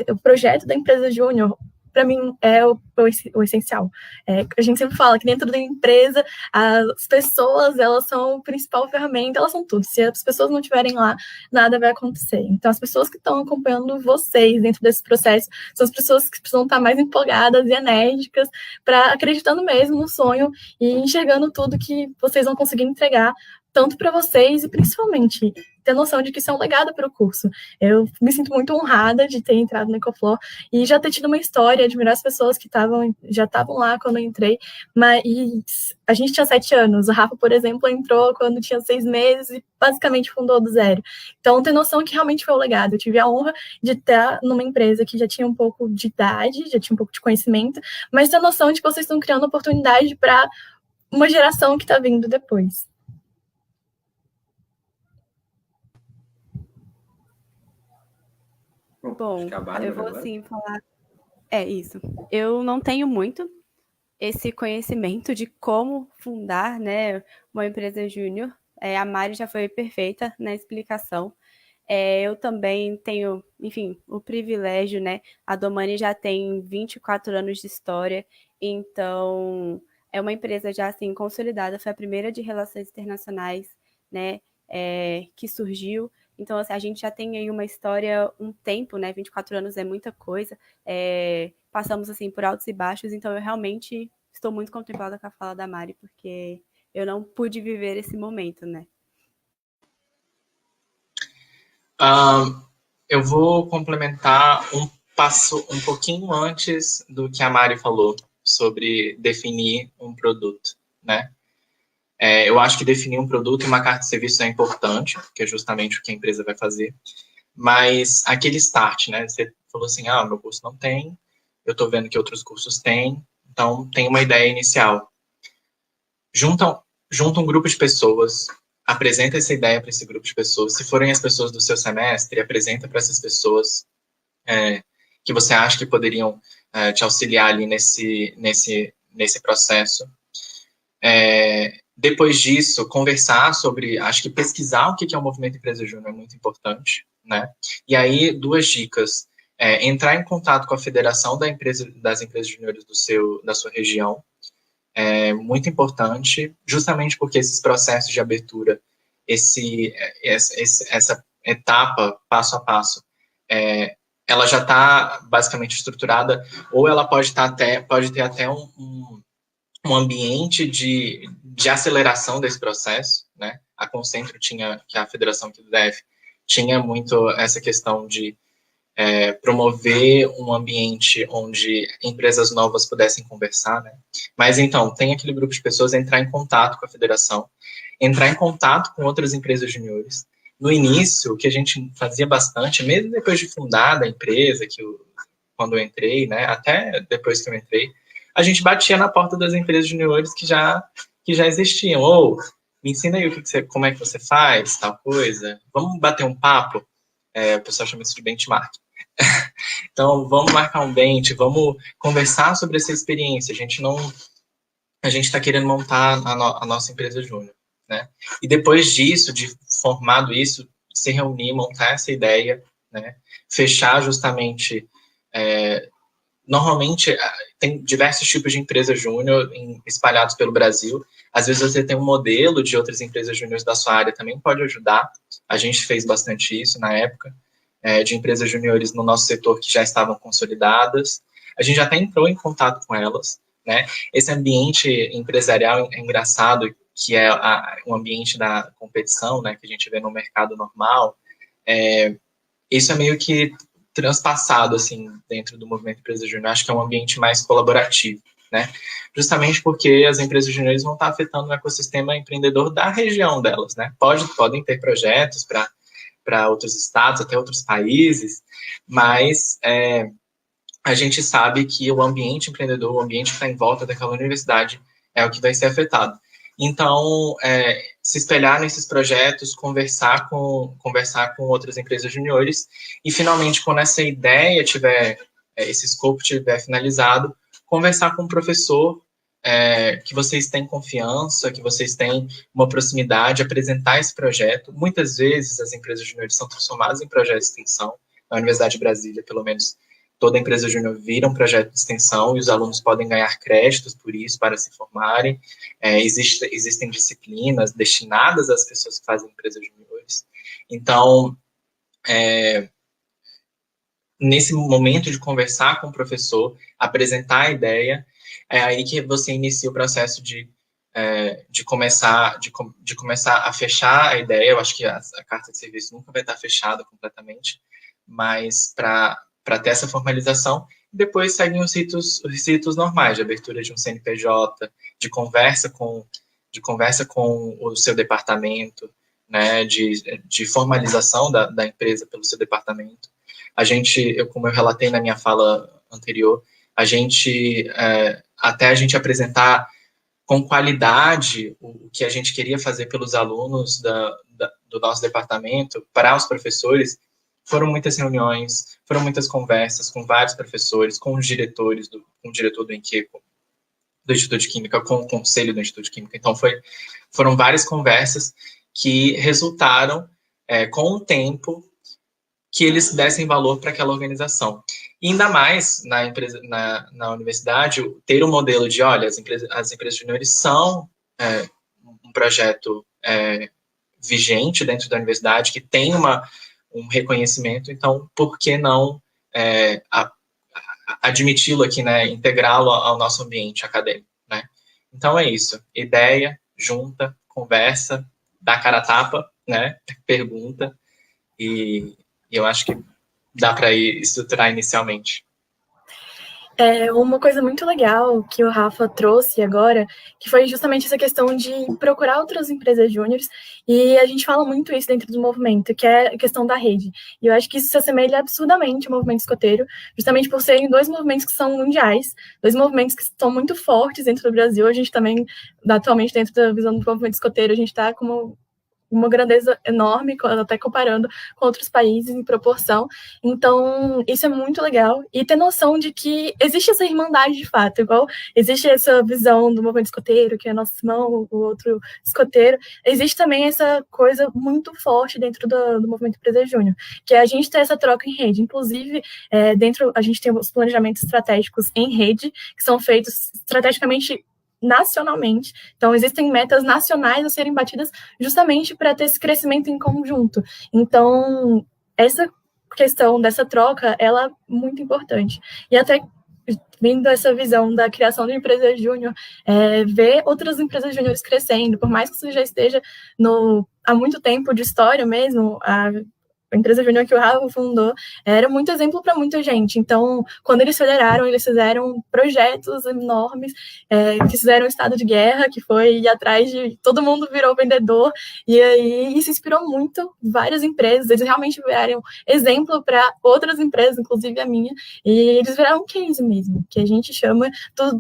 o projeto da empresa júnior, para mim, é o essencial. A gente sempre fala que dentro da empresa, as pessoas, elas são a principal ferramenta, elas são tudo. Se as pessoas não estiverem lá, nada vai acontecer. Então, as pessoas que estão acompanhando vocês dentro desse processo são as pessoas que precisam estar mais empolgadas e enérgicas, acreditando mesmo no sonho e enxergando tudo que vocês vão conseguir entregar, tanto para vocês e principalmente ter noção de que isso é um legado para o curso. Eu me sinto muito honrada de ter entrado no Ecoflor e já ter tido uma história, admirar as pessoas que já estavam lá quando eu entrei, mas a gente tinha 7 anos, o Rafa, por exemplo, entrou quando tinha 6 meses e basicamente fundou do zero. Então, ter noção que realmente foi o legado. Eu tive a honra de estar numa empresa que já tinha um pouco de idade, já tinha um pouco de conhecimento, mas ter noção de que vocês estão criando oportunidade para uma geração que está vindo depois.
Bom, eu vou sim falar. Isso. Eu não tenho muito esse conhecimento de como fundar, né, uma empresa júnior. A Mari já foi perfeita na explicação. Eu também tenho, enfim, o privilégio, né? A Domani já tem 24 anos de história, então é uma empresa já assim consolidada, foi a primeira de relações internacionais, né, que surgiu. Então, assim, a gente já tem aí uma história, um tempo, né? 24 anos é muita coisa. Passamos, assim, por altos e baixos. Então, eu realmente estou muito contemplada com a fala da Mari, porque eu não pude viver esse momento, né?
Eu vou complementar um passo um pouquinho antes do que a Mari falou sobre definir um produto, né? Eu acho que definir um produto e uma carta de serviço é importante, que é justamente o que a empresa vai fazer. Mas aquele start, né? Você falou assim, meu curso não tem, eu estou vendo que outros cursos têm, então tem uma ideia inicial. Junta um grupo de pessoas, apresenta essa ideia para esse grupo de pessoas. Se forem as pessoas do seu semestre, apresenta para essas pessoas que você acha que poderiam te auxiliar ali nesse processo. Depois disso, conversar sobre, acho que pesquisar o que é o movimento Empresa Júnior é muito importante, né? E aí, 2 dicas. Entrar em contato com a federação das empresas júniores da sua região, é muito importante, justamente porque esses processos de abertura, essa etapa, passo a passo, ela já está basicamente estruturada, ou ela pode ter até um ambiente de aceleração desse processo, né? A Concentro que é a federação aqui do DF, tinha muito essa questão de promover um ambiente onde empresas novas pudessem conversar, né? Mas então, tem aquele grupo de pessoas entrar em contato com a federação, entrar em contato com outras empresas juniores. No início, o que a gente fazia bastante, mesmo depois de fundada a empresa, quando eu entrei, né, até depois que eu entrei, a gente batia na porta das empresas juniores que já existiam. Ou, me ensina aí como é que você faz, tal coisa. Vamos bater um papo? O pessoal chama isso de benchmark. Então, vamos marcar um bench, vamos conversar sobre essa experiência. A gente está querendo montar a nossa empresa júnior, né? E depois disso, de formado isso, se reunir, montar essa ideia, né? Fechar justamente... Normalmente, tem diversos tipos de empresa júnior espalhados pelo Brasil. Às vezes, você tem um modelo de outras empresas júniores da sua área, também pode ajudar. A gente fez bastante isso na época, de empresas júniores no nosso setor que já estavam consolidadas. A gente até entrou em contato com elas, né? Esse ambiente empresarial é engraçado, que é o ambiente da competição, né, que a gente vê no mercado normal. Isso é meio que transpassado, assim, dentro do movimento Empresa Júnior. Acho que é um ambiente mais colaborativo, né? Justamente porque as empresas júniores vão estar afetando o ecossistema empreendedor da região delas, né? Podem ter projetos para outros estados, até outros países, mas a gente sabe que o ambiente empreendedor, o ambiente que está em volta daquela universidade é o que vai ser afetado. Então, se espelhar nesses projetos, conversar com outras empresas juniores e, finalmente, quando essa ideia esse escopo tiver finalizado, conversar com um professor que vocês têm confiança, que vocês têm uma proximidade, apresentar esse projeto. Muitas vezes, as empresas juniores são transformadas em projetos de extensão. Na Universidade de Brasília, pelo menos, toda empresa júnior vira um projeto de extensão e os alunos podem ganhar créditos por isso, para se formarem. Existem disciplinas destinadas às pessoas que fazem empresas juniores. Então, nesse momento de conversar com o professor, apresentar a ideia, é aí que você inicia o processo de começar a fechar a ideia. Eu acho que a carta de serviço nunca vai estar fechada completamente, mas para ter essa formalização, depois seguem os ritos normais, de abertura de um CNPJ, de conversa com o seu departamento, né, de formalização da empresa pelo seu departamento. Como eu relatei na minha fala anterior, até a gente apresentar com qualidade o que a gente queria fazer pelos alunos do nosso departamento para os professores, foram muitas reuniões, foram muitas conversas com vários professores, com os diretores, com o diretor do Inqueco, do Instituto de Química, com o conselho do Instituto de Química. Então, foram várias conversas que resultaram com o tempo que eles dessem valor para aquela organização. E ainda mais na universidade, ter um modelo de, olha, as empresas juniores são um projeto vigente dentro da universidade, que tem um reconhecimento, então, por que não admiti-lo aqui, né, integrá-lo ao nosso ambiente acadêmico, né? Então, é isso. Ideia, junta, conversa, dá cara a tapa, né, pergunta, e eu acho que dá para estruturar inicialmente.
Uma coisa muito legal que o Rafa trouxe agora, que foi justamente essa questão de procurar outras empresas júniores, e a gente fala muito isso dentro do movimento, que é a questão da rede. E eu acho que isso se assemelha absurdamente ao movimento escoteiro, justamente por serem 2 movimentos que são mundiais, 2 movimentos que estão muito fortes dentro do Brasil. A gente também, atualmente, dentro da visão do movimento escoteiro, a gente está como uma grandeza enorme, até comparando com outros países em proporção. Então, isso é muito legal. E ter noção de que existe essa irmandade de fato, igual existe essa visão do movimento escoteiro, que é nosso irmão, o outro escoteiro, existe também essa coisa muito forte dentro do movimento Empresa Júnior, que é a gente ter essa troca em rede. Inclusive, dentro a gente tem os planejamentos estratégicos em rede, que são feitos estrategicamente nacionalmente. Então, existem metas nacionais a serem batidas justamente para ter esse crescimento em conjunto. Então, essa questão dessa troca, ela é muito importante. E até vindo essa visão da criação de empresa júnior, ver outras empresas júniores crescendo, por mais que você já esteja há muito tempo de história mesmo, a empresa júnior que o Rafa fundou era muito exemplo para muita gente. Então, quando eles federaram, eles fizeram projetos enormes, que fizeram um estado de guerra, que foi ir atrás de... Todo mundo virou vendedor, e aí isso inspirou muito várias empresas. Eles realmente viraram exemplo para outras empresas, inclusive a minha, e eles viraram um case mesmo, que a gente chama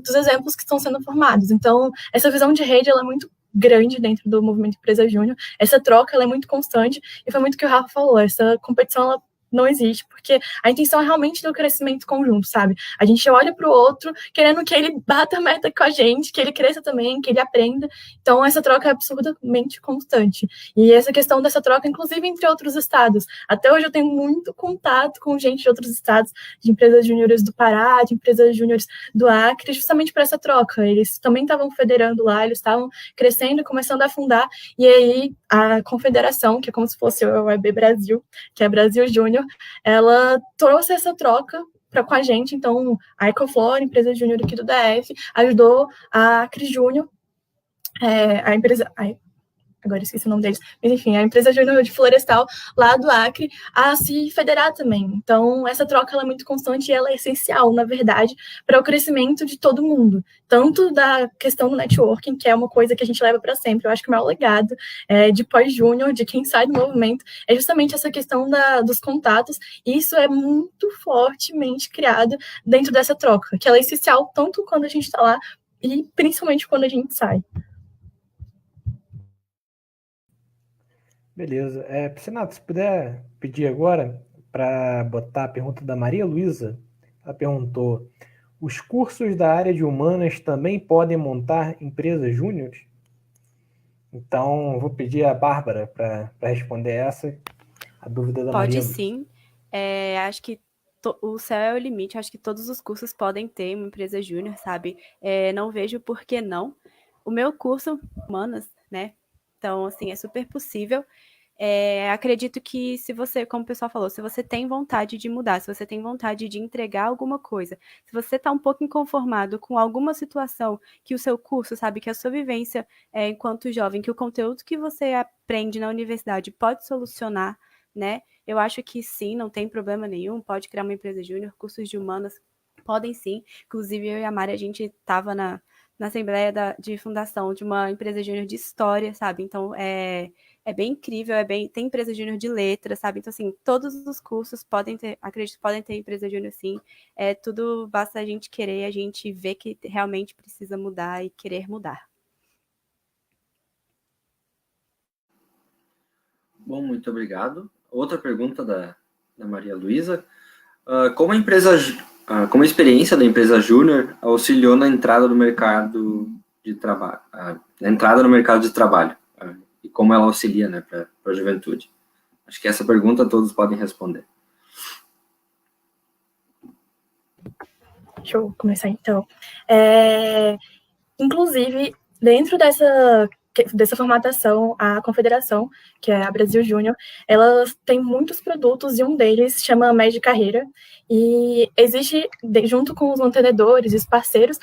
dos exemplos que estão sendo formados. Então, essa visão de rede, ela é muito grande dentro do movimento Empresa Júnior. Essa troca, ela é muito constante, e foi muito o que o Rafa falou, essa competição, ela não existe, porque a intenção é realmente do crescimento conjunto, sabe? A gente olha para o outro, querendo que ele bata a meta com a gente, que ele cresça também, que ele aprenda. Então, essa troca é absurdamente constante. E essa questão dessa troca, inclusive, entre outros estados. Até hoje eu tenho muito contato com gente de outros estados, de empresas júniores do Pará, de empresas júniores do Acre, justamente por essa troca. Eles também estavam federando lá, eles estavam crescendo, começando a fundar, e aí a confederação, que é como se fosse o EB Brasil, que é Brasil Júnior, ela trouxe essa troca com a gente. Então, a Ecoflora, empresa júnior aqui do DF, ajudou a Acre Júnior, a empresa... agora esqueci o nome deles, mas enfim, a empresa júnior de florestal lá do Acre a se federar também. Então, essa troca, ela é muito constante e ela é essencial, na verdade, para o crescimento de todo mundo. Tanto da questão do networking, que é uma coisa que a gente leva para sempre. Eu acho que o maior legado de pós-júnior, de quem sai do movimento, é justamente essa questão dos contatos, e isso é muito fortemente criado dentro dessa troca, que ela é essencial tanto quando a gente está lá e principalmente quando a gente sai.
Beleza. Piscinato, se puder pedir agora para botar a pergunta da Maria Luísa. Ela perguntou: os cursos da área de humanas também podem montar empresas júniores? Então, vou pedir a Bárbara para responder a dúvida da Maria Luísa.
Pode sim. Acho que o céu é o limite. Acho que todos os cursos podem ter uma empresa júnior, sabe? Não vejo por que não. O meu curso, humanas, né? Então, assim, é super possível. Acredito que se você, como o pessoal falou, se você tem vontade de mudar, se você tem vontade de entregar alguma coisa, se você está um pouco inconformado com alguma situação que o seu curso, sabe, que a sua vivência enquanto jovem, que o conteúdo que você aprende na universidade pode solucionar, né? Eu acho que sim, não tem problema nenhum, pode criar uma empresa júnior, cursos de humanas podem sim. Inclusive, eu e a Mari, a gente estava na assembleia de fundação de uma empresa júnior de história, sabe? Então, é bem incrível, tem empresa júnior de letras, sabe? Então, assim, todos os cursos podem ter, acredito que podem ter empresa júnior, sim. Tudo basta a gente querer, a gente ver que realmente precisa mudar e querer mudar.
Bom, muito obrigado. Outra pergunta da Maria Luísa. Como a experiência da empresa júnior auxiliou na entrada no mercado de trabalho, e como ela auxilia, né, para a juventude? Acho que essa pergunta todos podem responder.
Deixa eu começar, então. Inclusive, dentro dessa formatação, a confederação, que é a Brasil Júnior, ela tem muitos produtos, e um deles chama MED Carreira, e existe, junto com os mantenedores e os parceiros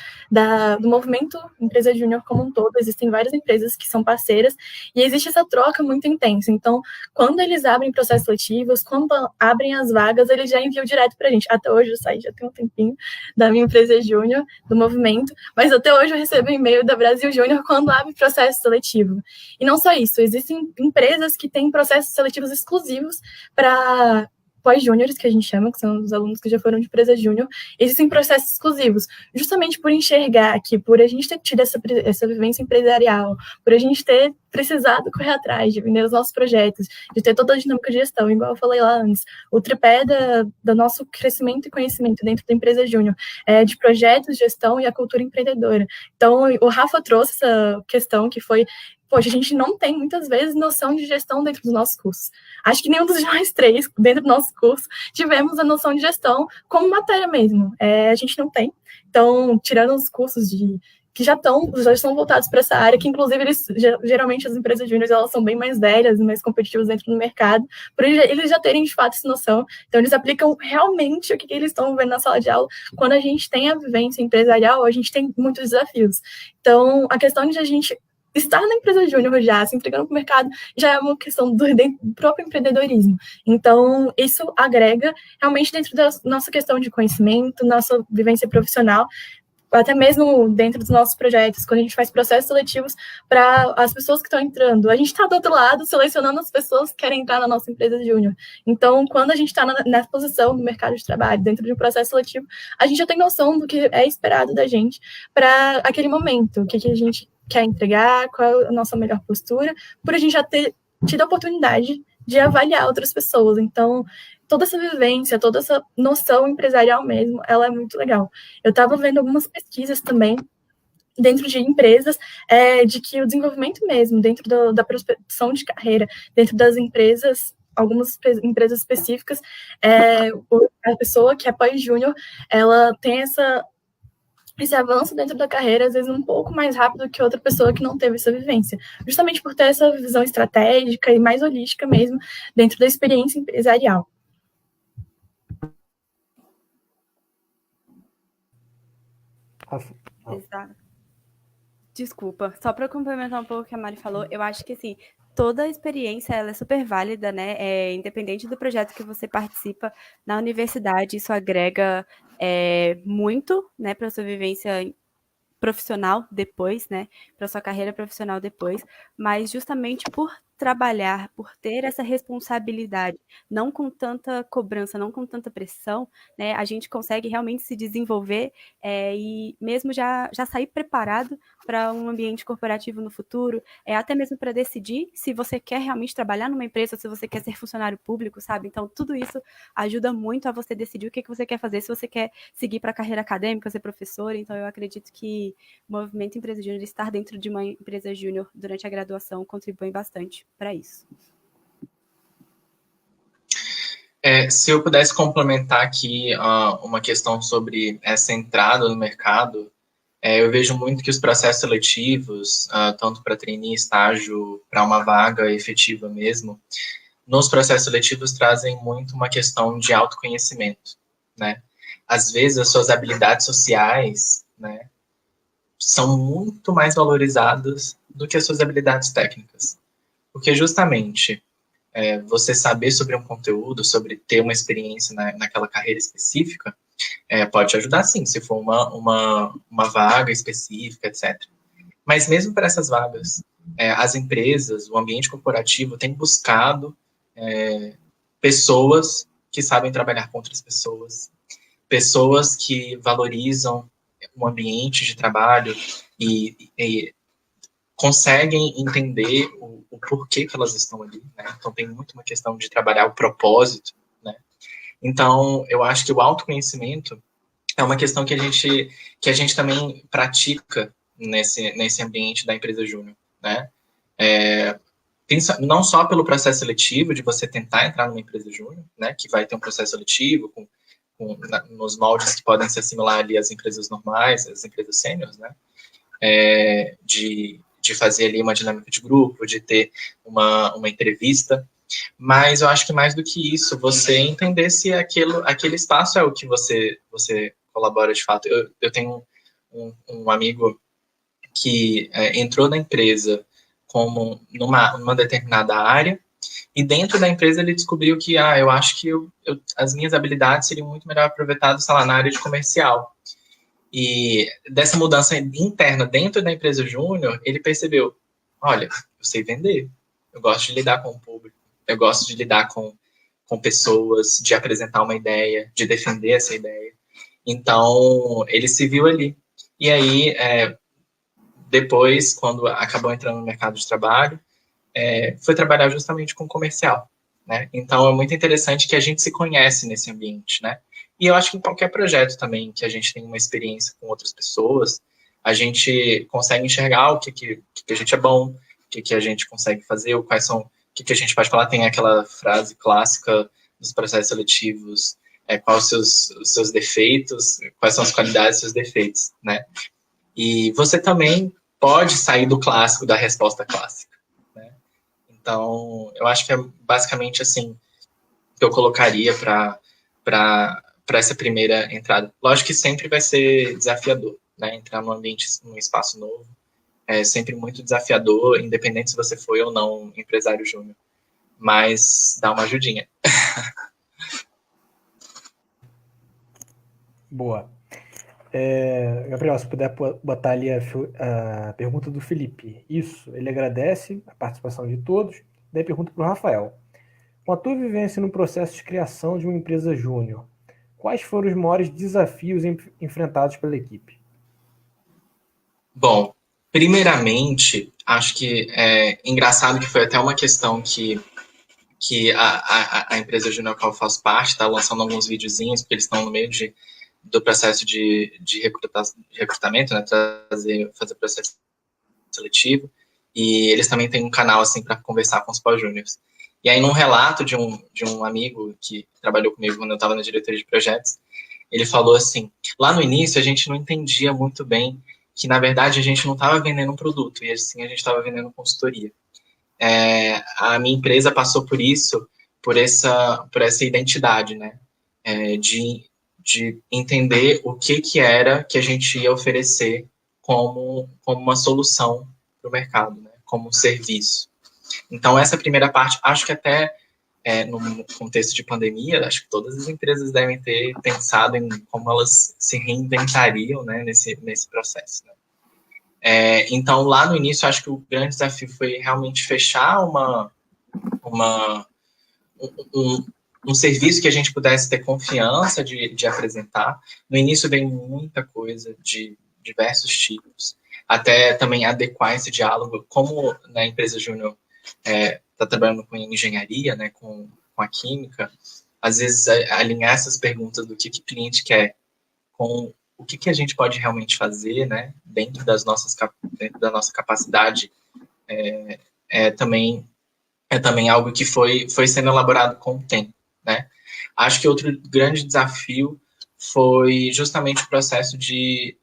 do movimento Empresa Júnior como um todo, existem várias empresas que são parceiras, e existe essa troca muito intensa. Então, quando eles abrem processos seletivos, quando abrem as vagas, eles já enviam direto para a gente. Até hoje eu saí, já tem um tempinho, da minha Empresa Júnior, do movimento, mas até hoje eu recebo e-mail da Brasil Júnior quando abre processo seletivo. E não só isso, existem empresas que têm processos seletivos exclusivos para pós-júniores, que a gente chama, que são os alunos que já foram de empresa júnior, existem processos exclusivos, justamente por enxergar que, por a gente ter tido essa vivência empresarial, por a gente ter precisado correr atrás de vender os nossos projetos, de ter toda a dinâmica de gestão, igual eu falei lá antes, o tripé do nosso crescimento e conhecimento dentro da empresa júnior, de projetos, gestão e a cultura empreendedora. Então, o Rafa trouxe essa questão que foi, poxa, a gente não tem, muitas vezes, noção de gestão dentro dos nossos cursos. Acho que nenhum dos nós três, dentro do nosso curso, tivemos a noção de gestão como matéria mesmo. A gente não tem. Então, tirando os cursos que já são voltados para essa área, que inclusive geralmente as empresas júniores elas são bem mais velhas e mais competitivas dentro do mercado, por eles já terem de fato essa noção, então eles aplicam realmente o que eles estão vendo na sala de aula. Quando a gente tem a vivência empresarial, a gente tem muitos desafios. Então, a questão de a gente estar na empresa júnior já, se entregando para o mercado, já é uma questão do próprio empreendedorismo. Então, isso agrega realmente dentro da nossa questão de conhecimento, nossa vivência profissional, até mesmo dentro dos nossos projetos, quando a gente faz processos seletivos para as pessoas que estão entrando. A gente está do outro lado, selecionando as pessoas que querem entrar na nossa empresa júnior. Então, quando a gente está nessa posição no mercado de trabalho, dentro de um processo seletivo, a gente já tem noção do que é esperado da gente para aquele momento, o que a gente quer entregar, qual é a nossa melhor postura, por a gente já ter tido a oportunidade de avaliar outras pessoas. Então, toda essa vivência, toda essa noção empresarial mesmo, ela é muito legal. Eu estava vendo algumas pesquisas também, dentro de empresas, de que o desenvolvimento mesmo, dentro da prospecção de carreira, dentro das empresas, algumas empresas específicas, a pessoa que é pós-júnior, ela tem esse avanço dentro da carreira, às vezes um pouco mais rápido que outra pessoa que não teve essa vivência, justamente por ter essa visão estratégica e mais holística mesmo, dentro da experiência empresarial.
Exato. Desculpa, só para complementar um pouco o que a Mari falou, eu acho que assim, toda a experiência ela é super válida, né? Independente do projeto que você participa na universidade, isso agrega muito, né, para sua vivência profissional depois, né, para sua carreira profissional depois, mas justamente por trabalhar, por ter essa responsabilidade, não com tanta cobrança, não com tanta pressão, né, a gente consegue realmente se desenvolver e mesmo já sair preparado para um ambiente corporativo no futuro, até mesmo para decidir se você quer realmente trabalhar numa empresa, se você quer ser funcionário público, sabe? Então, tudo isso ajuda muito a você decidir o que você quer fazer, se você quer seguir para a carreira acadêmica, ser professor. Então, eu acredito que o movimento Empresa Júnior, estar dentro de uma empresa júnior durante a graduação, contribui bastante para isso.
Se eu pudesse complementar aqui uma questão sobre essa entrada no mercado, eu vejo muito que os processos seletivos, tanto para trainee, estágio, para uma vaga efetiva mesmo, nos processos seletivos trazem muito uma questão de autoconhecimento, né? Às vezes as suas habilidades sociais, né, são muito mais valorizadas do que as suas habilidades técnicas. Porque justamente você saber sobre um conteúdo, sobre ter uma experiência naquela carreira específica, pode te ajudar sim, se for uma vaga específica, etc. Mas mesmo para essas vagas, as empresas, o ambiente corporativo tem buscado pessoas que sabem trabalhar com outras pessoas, pessoas que valorizam o ambiente de trabalho e conseguem entender o porquê que elas estão ali, né? Então, tem muito uma questão de trabalhar o propósito, né? Então, eu acho que o autoconhecimento é uma questão que a gente também pratica nesse ambiente da empresa júnior, né? Não só pelo processo seletivo, de você tentar entrar numa empresa júnior, né? Que vai ter um processo seletivo nos moldes que podem se assimilar ali às empresas normais, às empresas sêniores, né? De fazer ali uma dinâmica de grupo, de ter uma entrevista, mas eu acho que mais do que isso, você entender se aquele espaço é o que você colabora de fato. Eu tenho um amigo que entrou na empresa como numa determinada área, e dentro da empresa ele descobriu que, eu acho que as minhas habilidades seriam muito melhor aproveitadas, sei lá, na área de comercial. E dessa mudança interna dentro da empresa júnior, ele percebeu, olha, eu sei vender, eu gosto de lidar com o público, eu gosto de lidar com com pessoas, de apresentar uma ideia, de defender essa ideia. Então, ele se viu ali. E aí, depois, quando acabou entrando no mercado de trabalho, foi trabalhar justamente com comercial, né? Então, é muito interessante que a gente se conhece nesse ambiente, né? E eu acho que em qualquer projeto também, que a gente tem uma experiência com outras pessoas, a gente consegue enxergar o que a gente é bom, o que a gente consegue fazer, o que a gente pode falar. Tem aquela frase clássica dos processos seletivos, quais os seus defeitos, quais são as qualidades dos seus defeitos, né? E você também pode sair do clássico, da resposta clássica, né? Então, eu acho que é basicamente assim que eu colocaria para essa primeira entrada. Lógico que sempre vai ser desafiador, né? Entrar num ambiente, num espaço novo, é sempre muito desafiador, independente se você foi ou não empresário júnior. Mas dá uma ajudinha.
Boa. Gabriel, se puder botar ali a pergunta do Felipe. Isso, ele agradece a participação de todos. Daí pergunta para o Rafael. Com a tua vivência no processo de criação de uma empresa júnior, quais foram os maiores desafios enfrentados pela equipe?
Bom, primeiramente, acho que é engraçado que foi até uma questão que a empresa júnior a qual eu faço parte está lançando alguns videozinhos, porque eles estão no meio do processo de recrutamento, né, fazer processo seletivo, e eles também têm um canal assim para conversar com os pós-júniors. E aí, num relato de um amigo que trabalhou comigo quando eu estava na diretoria de projetos, ele falou assim, lá no início a gente não entendia muito bem que, na verdade, a gente não estava vendendo um produto, e assim a gente estava vendendo consultoria. A minha empresa passou por isso, por essa identidade, né, de entender o que era que a gente ia oferecer como uma solução para o mercado, né, como um serviço. Então, essa primeira parte, acho que até no contexto de pandemia, acho que todas as empresas devem ter pensado em como elas se reinventariam, né, nesse processo, né? Então, lá no início, acho que o grande desafio foi realmente fechar um serviço que a gente pudesse ter confiança de apresentar. No início veio muita coisa de diversos tipos, até também adequar esse diálogo, como na empresa júnior está trabalhando com engenharia, né, com a química, às vezes alinhar essas perguntas do que o cliente quer com o que a gente pode realmente fazer, né, dentro da nossa capacidade, também algo que foi sendo elaborado com o tempo, né. Acho que outro grande desafio foi justamente o processo de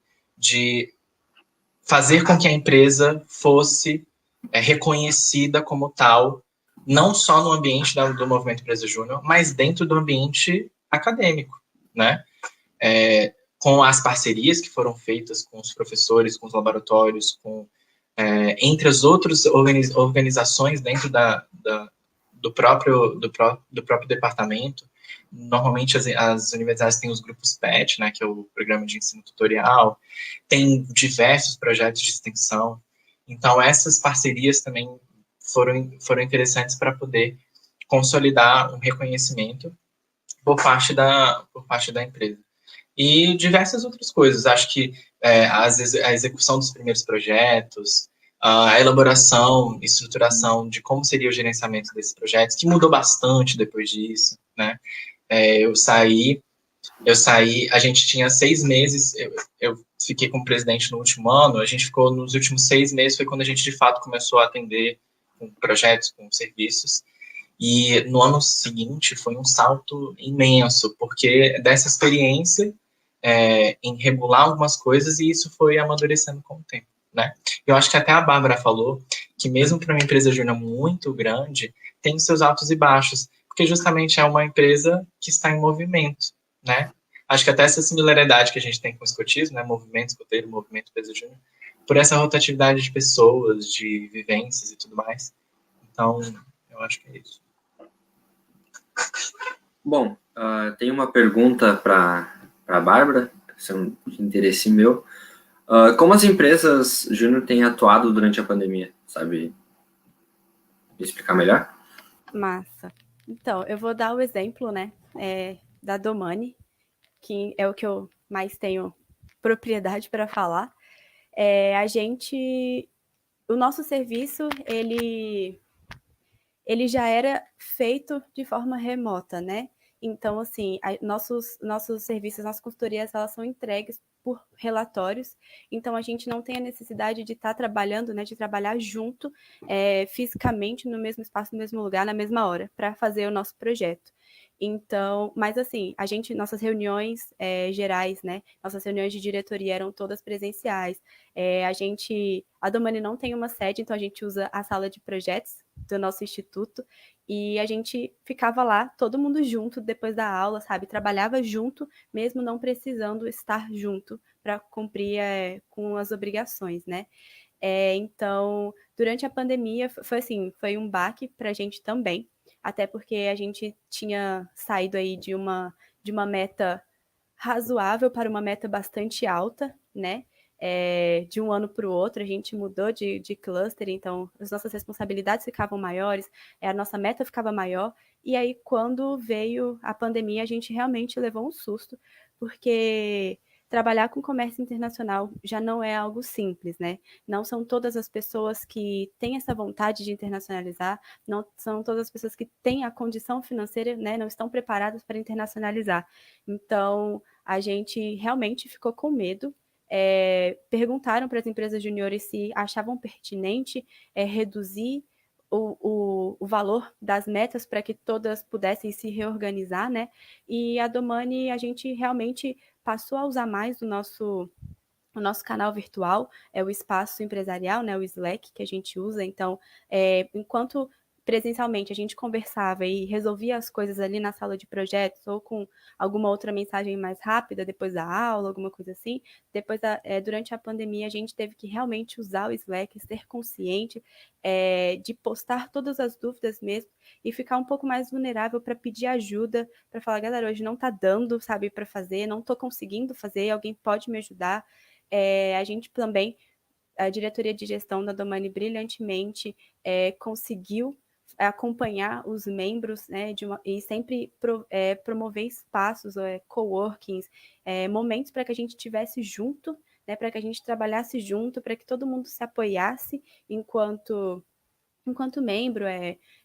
fazer com que a empresa fosse reconhecida como tal, não só no ambiente do Movimento Empresa Júnior, mas dentro do ambiente acadêmico, né? Com as parcerias que foram feitas com os professores, com os laboratórios, entre as outras organizações dentro do próprio departamento. Normalmente as universidades têm os grupos PET, né, que é o Programa de Ensino Tutorial, tem diversos projetos de extensão. Então, essas parcerias também foram interessantes para poder consolidar um reconhecimento por parte da empresa. E diversas outras coisas. Acho que a execução dos primeiros projetos, a elaboração, estruturação de como seria o gerenciamento desses projetos, que mudou bastante depois disso, né? Eu saí, a gente tinha 6 meses, eu fiquei como presidente no último ano, a gente ficou nos últimos 6 meses, foi quando a gente de fato começou a atender com projetos, com serviços, e no ano seguinte foi um salto imenso, porque dessa experiência em regular algumas coisas, e isso foi amadurecendo com o tempo, né? Eu acho que até a Bárbara falou que mesmo para uma empresa júnior muito grande, tem seus altos e baixos, porque justamente é uma empresa que está em movimento, né? Acho que até essa similaridade que a gente tem com o escotismo, né? Movimento escoteiro, movimento empresa júnior, por essa rotatividade de pessoas, de vivências e tudo mais. Então, eu acho que é isso.
Bom, tem uma pergunta para a Bárbara, isso é um interesse meu. Como as empresas júnior têm atuado durante a pandemia, sabe? Me explicar melhor?
Massa. Então, eu vou dar o exemplo, né, da Domani, que é o que eu mais tenho propriedade para falar. O nosso serviço, ele já era feito de forma remota, né? Então, assim, nossos serviços, nossas consultorias, elas são entregues por relatórios, então a gente não tem a necessidade de estar trabalhando, né, de trabalhar junto, fisicamente, no mesmo espaço, no mesmo lugar, na mesma hora, para fazer o nosso projeto. Então, mas assim, nossas reuniões gerais, né, nossas reuniões de diretoria eram todas presenciais. A Domani não tem uma sede, então a gente usa a sala de projetos do nosso instituto, e a gente ficava lá, todo mundo junto, depois da aula, sabe? Trabalhava junto, mesmo não precisando estar junto para cumprir com as obrigações, né? Então, durante a pandemia, foi um baque para a gente também, até porque a gente tinha saído aí de uma meta razoável para uma meta bastante alta, né? De um ano para o outro, a gente mudou de cluster, então as nossas responsabilidades ficavam maiores, a nossa meta ficava maior, e aí quando veio a pandemia, a gente realmente levou um susto, porque trabalhar com comércio internacional já não é algo simples, né? Não são todas as pessoas que têm essa vontade de internacionalizar, não são todas as pessoas que têm a condição financeira, né? Não estão preparadas para internacionalizar. Então, a gente realmente ficou com medo. Perguntaram para as empresas juniores se achavam pertinente reduzir o valor das metas para que todas pudessem se reorganizar, né? E a Domani, a gente realmente passou a usar mais o nosso canal virtual, o espaço empresarial, né, o Slack que a gente usa. Então, enquanto presencialmente a gente conversava e resolvia as coisas ali na sala de projetos ou com alguma outra mensagem mais rápida depois da aula, alguma coisa assim, durante a pandemia a gente teve que realmente usar o Slack, ser consciente de postar todas as dúvidas mesmo e ficar um pouco mais vulnerável para pedir ajuda, para falar, galera, hoje não tá dando, sabe, para fazer, não tô conseguindo fazer, alguém pode me ajudar. A gente também, a diretoria de gestão da Domani brilhantemente conseguiu acompanhar os membros, né, e sempre promover espaços, coworkings, momentos para que a gente estivesse junto, né, para que a gente trabalhasse junto, para que todo mundo se apoiasse enquanto membro,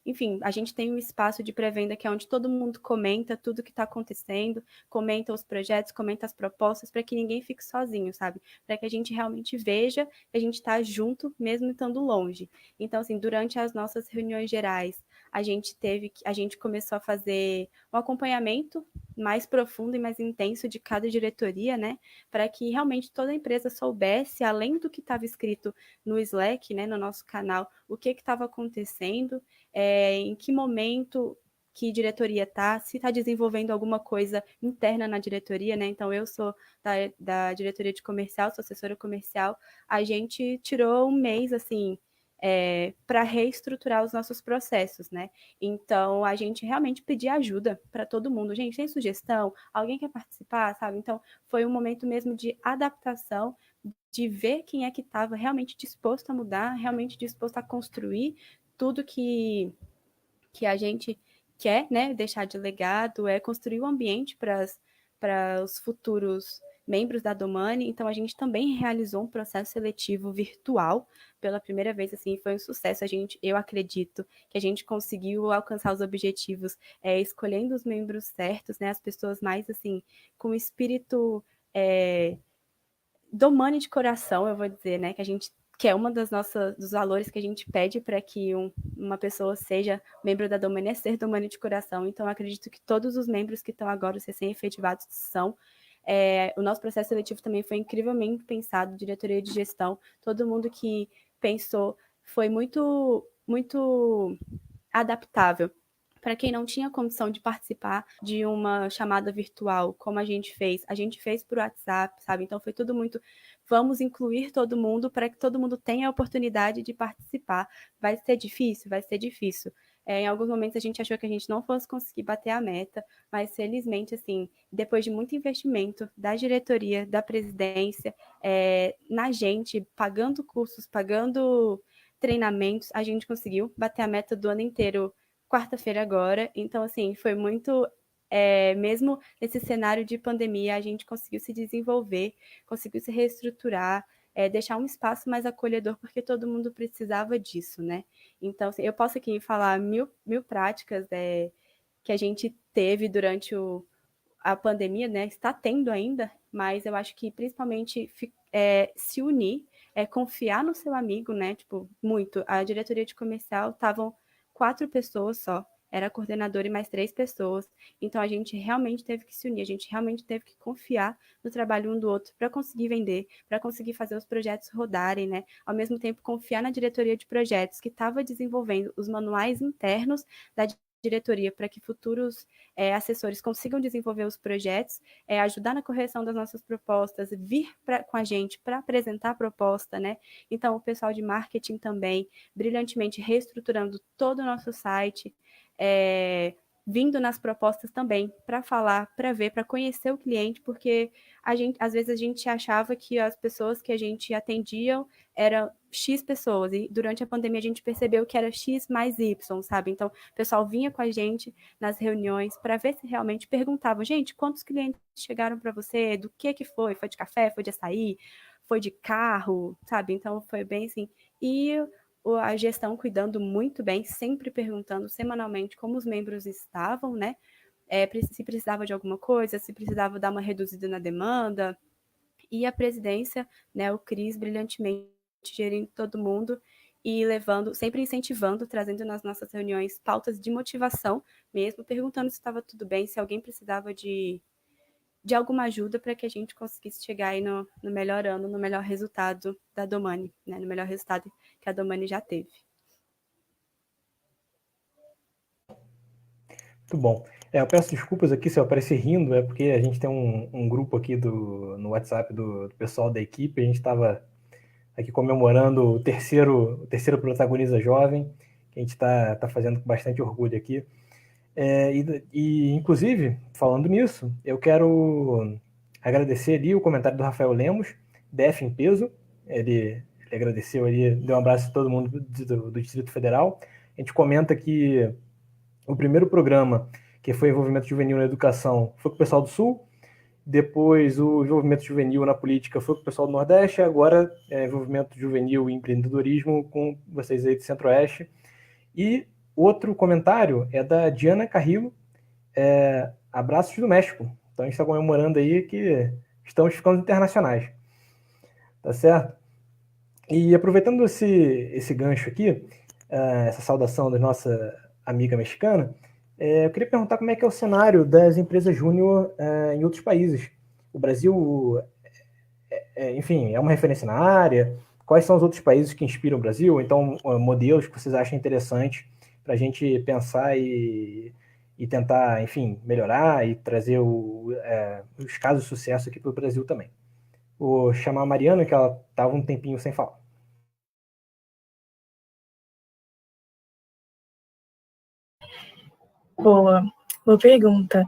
enfim, a gente tem um espaço de pré-venda que é onde todo mundo comenta tudo que está acontecendo, comenta os projetos, comenta as propostas, para que ninguém fique sozinho, sabe? Para que a gente realmente veja que a gente está junto, mesmo estando longe. Então, assim, durante as nossas reuniões gerais, a gente começou a fazer um acompanhamento mais profundo e mais intenso de cada diretoria, né? Para que realmente toda a empresa soubesse, além do que estava escrito no Slack, né, no nosso canal, o que estava acontecendo, em que momento que diretoria está, se está desenvolvendo alguma coisa interna na diretoria, né? Então, eu sou da diretoria de comercial, sou assessora comercial, a gente tirou um mês, assim, para reestruturar os nossos processos, né? Então, a gente realmente pedia ajuda para todo mundo. Gente, tem sugestão? Alguém quer participar, sabe? Então, foi um momento mesmo de adaptação, de ver quem é que estava realmente disposto a mudar, realmente disposto a construir tudo que a gente quer, né, deixar de legado, construir um ambiente para os futuros membros da Domani. Então, a gente também realizou um processo seletivo virtual pela primeira vez, assim, foi um sucesso. Eu acredito que a gente conseguiu alcançar os objetivos escolhendo os membros certos, né, as pessoas mais, assim, com espírito Domani de coração, eu vou dizer, né, que é uma dos valores que a gente pede para que uma pessoa seja membro da Domani, é ser Domani de coração. Então, eu acredito que todos os membros que estão agora, os recém-efetivados, são. O nosso processo seletivo também foi incrivelmente pensado, diretoria de gestão, todo mundo que pensou foi muito, muito adaptável. Para quem não tinha condição de participar de uma chamada virtual, como a gente fez por WhatsApp, sabe? Então foi tudo muito, vamos incluir todo mundo para que todo mundo tenha a oportunidade de participar. Vai ser difícil? Vai ser difícil. Em alguns momentos a gente achou que a gente não fosse conseguir bater a meta, mas felizmente, assim, depois de muito investimento da diretoria, da presidência, na gente, pagando cursos, pagando treinamentos, a gente conseguiu bater a meta do ano inteiro quarta-feira agora. Então, assim, foi muito... mesmo nesse cenário de pandemia, a gente conseguiu se desenvolver, conseguiu se reestruturar, deixar um espaço mais acolhedor, porque todo mundo precisava disso, né? Então, assim, eu posso aqui falar mil práticas que a gente teve durante a pandemia, né? Está tendo ainda, mas eu acho que principalmente se unir, confiar no seu amigo, né? Tipo, muito. A diretoria de comercial estavam 4 pessoas só. Era a coordenadora e mais 3 pessoas. Então, a gente realmente teve que se unir, a gente realmente teve que confiar no trabalho um do outro para conseguir vender, para conseguir fazer os projetos rodarem, né? Ao mesmo tempo, confiar na diretoria de projetos que estava desenvolvendo os manuais internos da diretoria para que futuros assessores consigam desenvolver os projetos, ajudar na correção das nossas propostas, vir com a gente para apresentar a proposta, né? Então, o pessoal de marketing também, brilhantemente reestruturando todo o nosso site, vindo nas propostas também para falar, para ver, para conhecer o cliente, porque às vezes a gente achava que as pessoas que a gente atendia eram X pessoas, e durante a pandemia a gente percebeu que era X mais Y, sabe? Então, o pessoal vinha com a gente nas reuniões para ver se realmente perguntavam, gente, quantos clientes chegaram para você, do que foi? Foi de café, foi de açaí, foi de carro, sabe? Então, foi bem assim. E a gestão cuidando muito bem, sempre perguntando semanalmente como os membros estavam, né? Se precisava de alguma coisa, se precisava dar uma reduzida na demanda. E a presidência, né, o Cris, brilhantemente gerindo todo mundo e levando, sempre incentivando, trazendo nas nossas reuniões pautas de motivação mesmo, perguntando se estava tudo bem, se alguém precisava de alguma ajuda para que a gente conseguisse chegar aí no melhor ano, no melhor resultado da Domani, né, no melhor resultado que a Domani já teve.
Muito bom. Eu peço desculpas aqui se eu aparecer rindo, é porque a gente tem um grupo aqui no WhatsApp do pessoal da equipe, a gente estava aqui comemorando o terceiro Protagoniza Jovem, que a gente está fazendo com bastante orgulho aqui. Inclusive, falando nisso, eu quero agradecer ali o comentário do Rafael Lemos, DF em peso. Ele agradeceu ali, deu um abraço a todo mundo do Distrito Federal. A gente comenta que o primeiro programa, que foi envolvimento juvenil na educação, foi com o pessoal do Sul. Depois, o envolvimento juvenil na política foi com o pessoal do Nordeste. Agora, envolvimento juvenil em empreendedorismo com vocês aí do Centro-Oeste. E outro comentário é da Diana Carrillo, abraços do México. Então, a gente está comemorando aí que estamos ficando internacionais. Tá certo? E aproveitando esse gancho aqui, essa saudação da nossa amiga mexicana, eu queria perguntar como é que é o cenário das empresas júnior em outros países. O Brasil, enfim, é uma referência na área. Quais são os outros países que inspiram o Brasil? Então, modelos que vocês acham interessantes para a gente pensar e tentar, enfim, melhorar e trazer os casos de sucesso aqui para o Brasil também. Vou chamar a Mariana, que ela estava um tempinho sem falar.
Boa pergunta.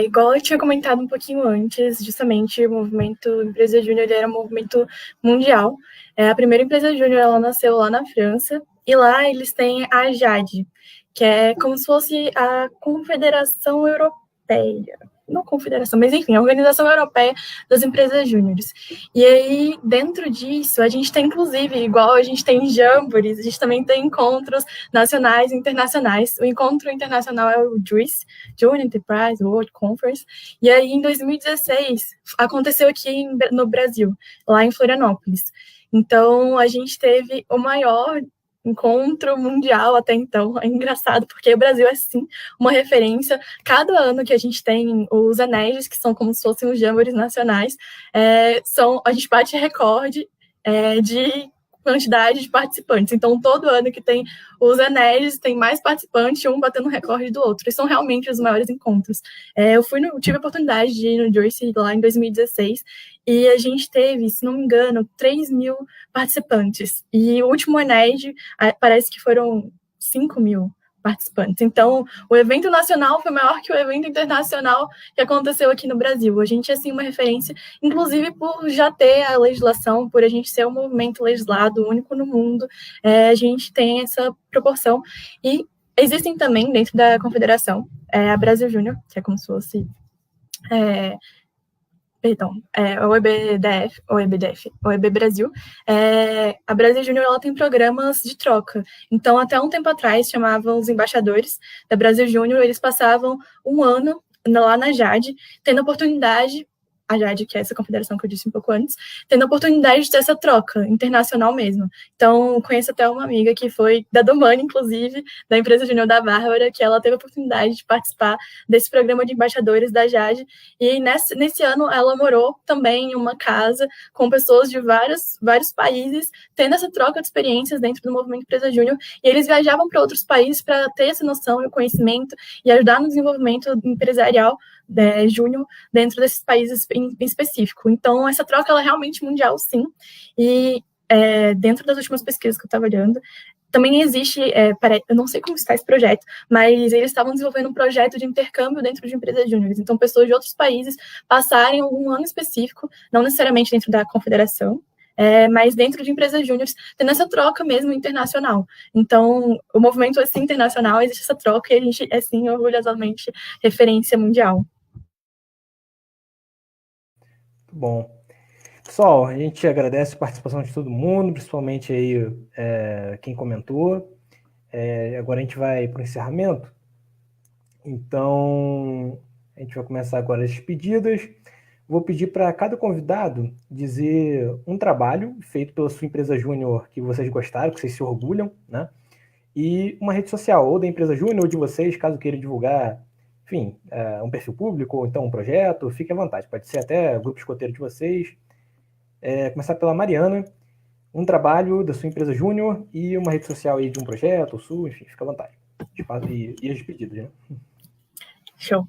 Igual eu tinha comentado um pouquinho antes, justamente o movimento Empresa Júnior era um movimento mundial. A primeira Empresa Júnior ela nasceu lá na França, e lá eles têm a JADE, que é como se fosse a Confederação Europeia. Não confederação, mas enfim, a Organização Europeia das Empresas Júniores. E aí, dentro disso, a gente tem, inclusive, igual a gente tem jamborees, a gente também tem encontros nacionais e internacionais. O encontro internacional é o JUICE, Junior Enterprise World Conference, e aí, em 2016, aconteceu aqui no Brasil, lá em Florianópolis. Então, a gente teve o maior encontro mundial até então. É engraçado, porque o Brasil é, sim, uma referência. Cada ano que a gente tem os anéis, que são como se fossem os jamborees nacionais, a gente bate recorde de quantidade de participantes. Então, todo ano que tem os anéis, tem mais participantes, um batendo o recorde do outro. E são realmente os maiores encontros. Eu tive a oportunidade de ir no JUICE lá em 2016, e a gente teve, se não me engano, 3.000 participantes. E o último Ened, parece que foram 5.000 participantes. Então, o evento nacional foi maior que o evento internacional que aconteceu aqui no Brasil. A gente é, assim, uma referência, inclusive por já ter a legislação, por a gente ser um movimento legislado único no mundo, a gente tem essa proporção. E Existem também, dentro da confederação, a Brasil Júnior, que é como se fosse... o EB Brasil. A Brasil Júnior, ela tem programas de troca. Então, até um tempo atrás, chamavam os embaixadores da Brasil Júnior, eles passavam um ano lá na Jade, tendo oportunidade, a Jade, que é essa confederação que eu disse um pouco antes, tendo a oportunidade de ter essa troca internacional mesmo. Então, conheço até uma amiga que foi da Domani, inclusive, da empresa Júnior da Bárbara, que ela teve a oportunidade de participar desse programa de embaixadores da Jade, e nesse ano ela morou também em uma casa com pessoas de vários países, tendo essa troca de experiências dentro do movimento Empresa Júnior, e eles viajavam para outros países para ter essa noção e o conhecimento e ajudar no desenvolvimento empresarial júnior dentro desses países em específico. Então, essa troca ela é realmente mundial, sim. E dentro das últimas pesquisas que eu estava olhando, também existe, eu não sei como está esse projeto, mas eles estavam desenvolvendo um projeto de intercâmbio dentro de empresas júniores. Então, pessoas de outros países passarem um ano específico, não necessariamente dentro da confederação, mas dentro de empresas júniores, tendo essa troca mesmo internacional. Então, o movimento é sim internacional, existe essa troca e a gente é sim, orgulhosamente, referência mundial.
Bom, pessoal, a gente agradece a participação de todo mundo, principalmente aí quem comentou. Agora a gente vai para o encerramento. Então, a gente vai começar agora as despedidas. Vou pedir para cada convidado dizer um trabalho feito pela sua empresa júnior que vocês gostaram, que vocês se orgulham, né? E uma rede social, ou da empresa júnior ou de vocês, caso queiram divulgar, enfim, um perfil público ou então um projeto, fique à vontade. Pode ser até o grupo escoteiro de vocês. Começar pela Mariana, um trabalho da sua empresa júnior e uma rede social aí de um projeto, ou sua, enfim, fica à vontade. E as despedidas, né?
Show.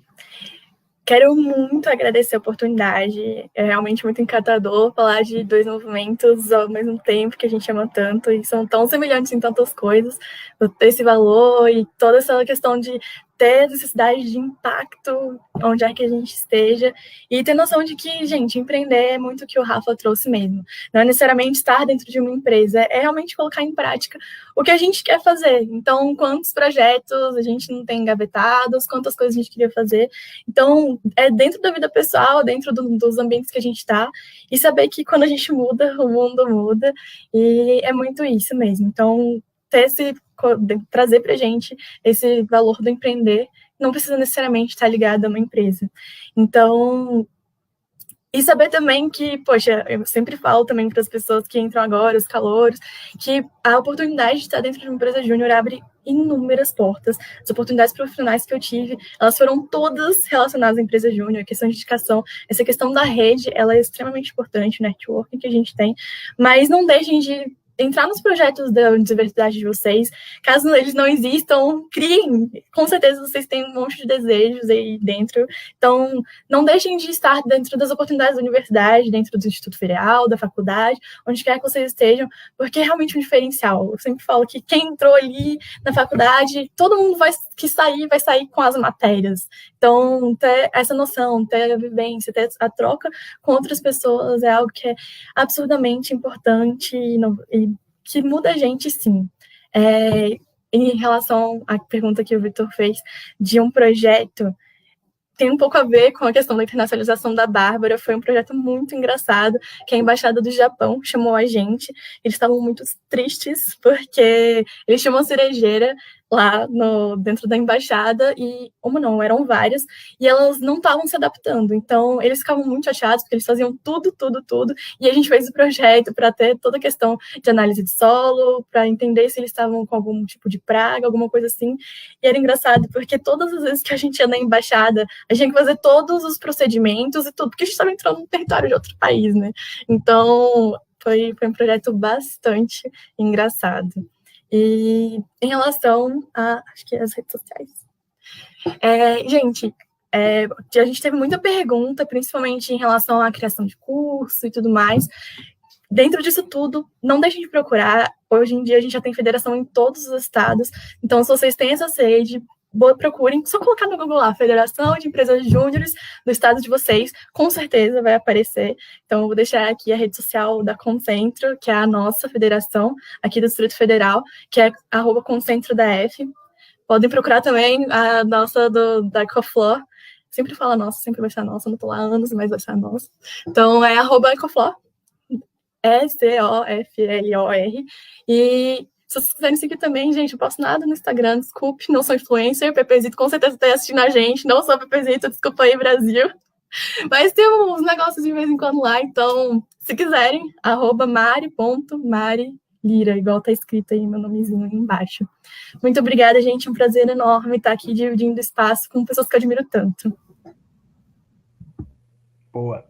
Quero muito agradecer a oportunidade, é realmente muito encantador falar de dois movimentos ao mesmo tempo que a gente ama tanto e são tão semelhantes em tantas coisas, ter esse valor e toda essa questão de ter necessidade de impacto onde é que a gente esteja e ter noção de que, gente, empreender é muito o que o Rafa trouxe mesmo. Não é necessariamente estar dentro de uma empresa, é realmente colocar em prática o que a gente quer fazer. Então, quantos projetos a gente não tem engavetados, quantas coisas a gente queria fazer. Então, é dentro da vida pessoal, dentro dos ambientes que a gente está, e saber que quando a gente muda, o mundo muda, e é muito isso mesmo. Então, trazer para a gente esse valor do empreender, não precisa necessariamente estar ligado a uma empresa. Então, e saber também que, poxa, eu sempre falo também para as pessoas que entram agora, os calouros, que a oportunidade de estar dentro de uma empresa júnior abre inúmeras portas. As oportunidades profissionais que eu tive, elas foram todas relacionadas à empresa júnior, questão de indicação, essa questão da rede, ela é extremamente importante, o networking que a gente tem, mas não deixem de entrar nos projetos da universidade de vocês, caso eles não existam, criem, com certeza vocês têm um monte de desejos aí dentro, então não deixem de estar dentro das oportunidades da universidade, dentro do Instituto Federal, da faculdade, onde quer que vocês estejam, porque é realmente um diferencial. Eu sempre falo que quem entrou ali na faculdade, todo mundo vai sair com as matérias, então ter essa noção, ter a vivência, ter a troca com outras pessoas é algo que é absurdamente importante e que muda a gente, sim. Em relação à pergunta que o Vitor fez de um projeto, tem um pouco a ver com a questão da internacionalização da Bárbara, foi um projeto muito engraçado, que a Embaixada do Japão chamou a gente, eles estavam muito tristes, porque eles tinham uma cerejeira lá dentro da embaixada, e eram várias, e elas não estavam se adaptando, então eles ficavam muito chateados, porque eles faziam tudo, e a gente fez o projeto para ter toda a questão de análise de solo, para entender se eles estavam com algum tipo de praga, alguma coisa assim, e era engraçado, porque todas as vezes que a gente ia na embaixada, a gente tinha que fazer todos os procedimentos e tudo, porque a gente estava entrando no território de outro país, né? Então, foi um projeto bastante engraçado. E em relação acho que as redes sociais. Gente, a gente teve muita pergunta, principalmente em relação à criação de curso e tudo mais. Dentro disso tudo, não deixem de procurar. Hoje em dia, a gente já tem federação em todos os estados. Então, se vocês têm essa sede, procurem, só colocar no Google lá, Federação de Empresas Júniores do estado de vocês, com certeza vai aparecer. Então, eu vou deixar aqui a rede social da Concentro, que é a nossa federação aqui do Distrito Federal, que é @ConcentroDF. Podem procurar também a nossa da Ecoflor. Sempre fala nossa, sempre vai ser a nossa, não tô lá há anos, mas vai ser a nossa. Então, é @Ecoflor, ECOFLOR. E se vocês quiserem seguir também, gente, eu posto nada no Instagram, desculpe, não sou influencer, Pepezito com certeza está assistindo a gente, não sou Pepezito, desculpa aí, Brasil. Mas tem uns negócios de vez em quando lá, então, se quiserem, @mari.marilira, igual tá escrito aí, meu nomezinho aí embaixo. Muito obrigada, gente, um prazer enorme estar aqui dividindo espaço com pessoas que eu admiro tanto.
Boa.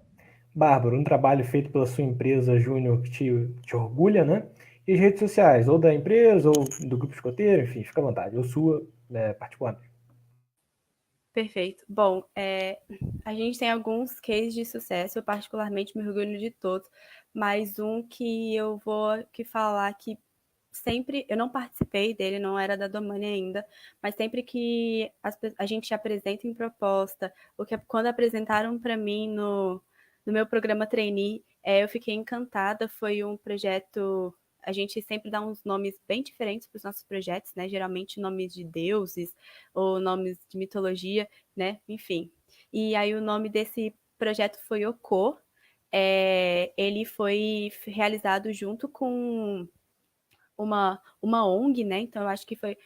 Bárbara, um trabalho feito pela sua empresa júnior que te orgulha, né? E as redes sociais, ou da empresa, ou do grupo escoteiro, enfim, fica à vontade, ou sua, particularmente.
Perfeito. Bom, a gente tem alguns cases de sucesso, eu particularmente me orgulho de todos, mas um que eu vou falar que sempre, eu não participei dele, não era da Domani ainda, mas sempre que a gente apresenta em proposta, ou que quando apresentaram para mim no meu programa trainee, eu fiquei encantada, foi um projeto. A gente sempre dá uns nomes bem diferentes para os nossos projetos, né? Geralmente nomes de deuses ou nomes de mitologia, né? Enfim. E aí o nome desse projeto foi Okô. Ele foi realizado junto com uma ONG, né? Então eu acho que foi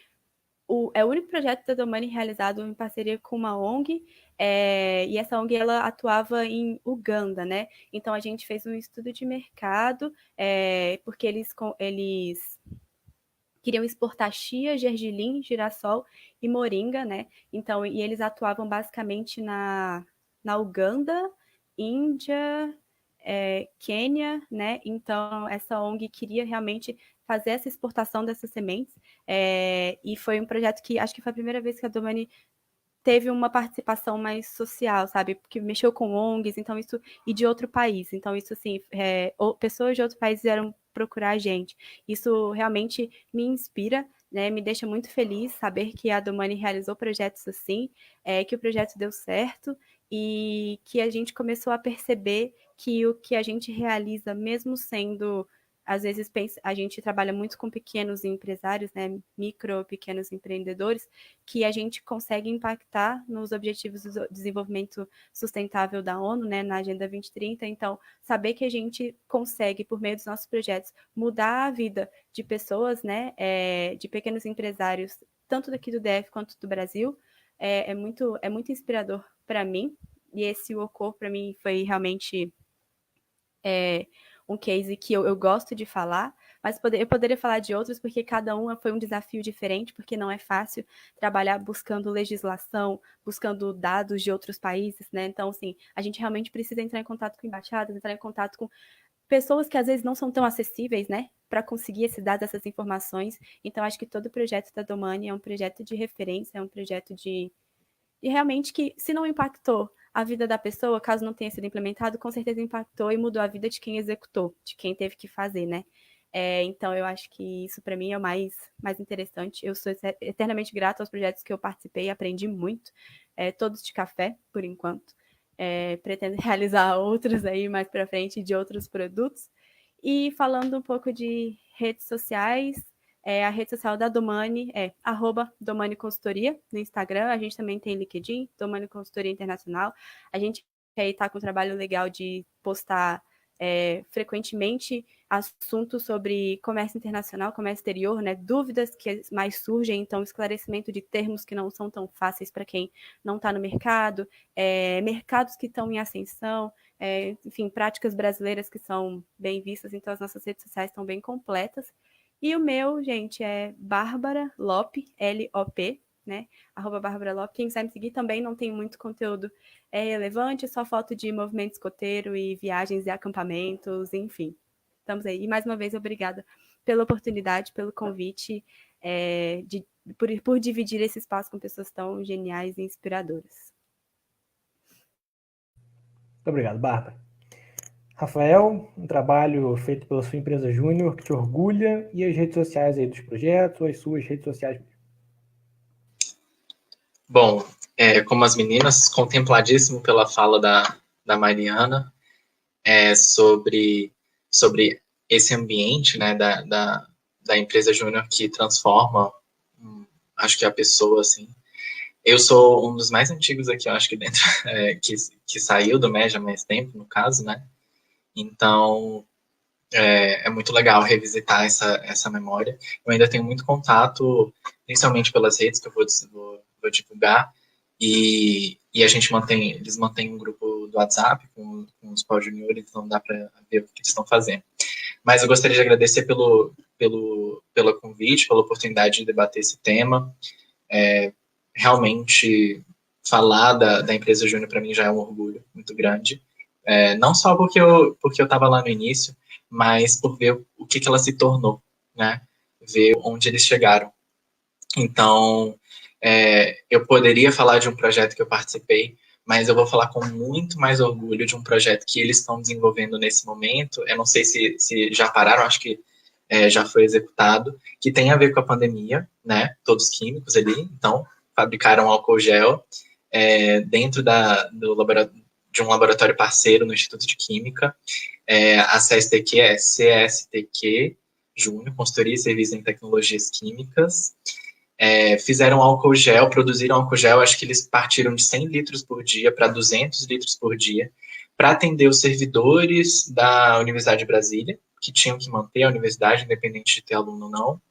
o único projeto da Domani realizado em parceria com uma ONG, e essa ONG ela atuava em Uganda, né? Então a gente fez um estudo de mercado, porque eles queriam exportar chia, gergelim, girassol e moringa, né? Então, e eles atuavam basicamente na Uganda, Índia, Quênia, né? Então, essa ONG queria realmente fazer essa exportação dessas sementes, e foi um projeto que acho que foi a primeira vez que a Domani teve uma participação mais social, sabe? Porque mexeu com ONGs, então isso, e de outro país. Então, isso assim, pessoas de outro país vieram procurar a gente. Isso realmente me inspira, né? Me deixa muito feliz saber que a Domani realizou projetos assim, que o projeto deu certo e que a gente começou a perceber que o que a gente realiza, mesmo sendo às vezes a gente trabalha muito com pequenos empresários, né, micro, pequenos empreendedores, que a gente consegue impactar nos objetivos do desenvolvimento sustentável da ONU, né, na Agenda 2030. Então, saber que a gente consegue, por meio dos nossos projetos, mudar a vida de pessoas, né, de pequenos empresários, tanto daqui do DF quanto do Brasil, é muito inspirador para mim. E esse Okô, para mim, foi realmente um case que eu gosto de falar, mas eu poderia falar de outros, porque cada um foi um desafio diferente, porque não é fácil trabalhar buscando legislação, buscando dados de outros países, né? Então, assim, a gente realmente precisa entrar em contato com embaixadas, entrar em contato com pessoas que às vezes não são tão acessíveis, né? Para conseguir esses dados, essas informações. Então, acho que todo projeto da Domani é um projeto de referência, é um projeto de realmente que, se não impactou a vida da pessoa, caso não tenha sido implementado, com certeza impactou e mudou a vida de quem executou, de quem teve que fazer, né? Então, eu acho que isso, para mim, é o mais interessante. Eu sou eternamente grata aos projetos que eu participei, aprendi muito, todos de café, por enquanto. Pretendo realizar outros aí mais para frente de outros produtos. E falando um pouco de redes sociais, a rede social da Domani é @Domani Consultoria no Instagram. A gente também tem LinkedIn, Domani Consultoria Internacional. A gente aí está com um trabalho legal de postar frequentemente assuntos sobre comércio internacional, comércio exterior, né? Dúvidas que mais surgem, então esclarecimento de termos que não são tão fáceis para quem não está no mercado, mercados que estão em ascensão, enfim, práticas brasileiras que são bem vistas, então as nossas redes sociais estão bem completas. E o meu, gente, é Bárbara Lope, L-O-P, né? @Bárbara Lope. Quem quiser me seguir também, não tem muito conteúdo relevante, só foto de movimento escoteiro e viagens e acampamentos, enfim. Estamos aí. E mais uma vez, obrigada pela oportunidade, pelo convite, por dividir esse espaço com pessoas tão geniais e inspiradoras.
Muito obrigado, Bárbara. Rafael, um trabalho feito pela sua empresa júnior que te orgulha, e as redes sociais aí dos projetos, ou as suas redes sociais mesmo.
Bom, como as meninas, contempladíssimo pela fala da Mariana sobre esse ambiente, né, da empresa júnior que transforma acho que a pessoa, assim. Eu sou um dos mais antigos aqui, eu acho que dentro, que saiu do MEG há mais tempo, no caso, né? Então, é muito legal revisitar essa memória. Eu ainda tenho muito contato, principalmente pelas redes que eu vou divulgar, e eles mantêm um grupo do WhatsApp com os pós-juniores, então dá para ver o que eles estão fazendo. Mas eu gostaria de agradecer pelo convite, pela oportunidade de debater esse tema. Realmente, falar da empresa Júnior para mim já é um orgulho muito grande. Não só porque eu estava lá no início, mas por ver o que ela se tornou, né? Ver onde eles chegaram. Então, eu poderia falar de um projeto que eu participei, mas eu vou falar com muito mais orgulho de um projeto que eles estão desenvolvendo nesse momento. Eu não sei se já pararam, acho que já foi executado, que tem a ver com a pandemia, né? Todos químicos ali, então, fabricaram álcool gel dentro de um laboratório parceiro no Instituto de Química. A CSTQ é CSTQ Júnior, Consultoria e Serviços em Tecnologias Químicas. Fizeram álcool gel, produziram álcool gel, acho que eles partiram de 100 litros por dia para 200 litros por dia, para atender os servidores da Universidade de Brasília, que tinham que manter a universidade, independente de ter aluno ou não,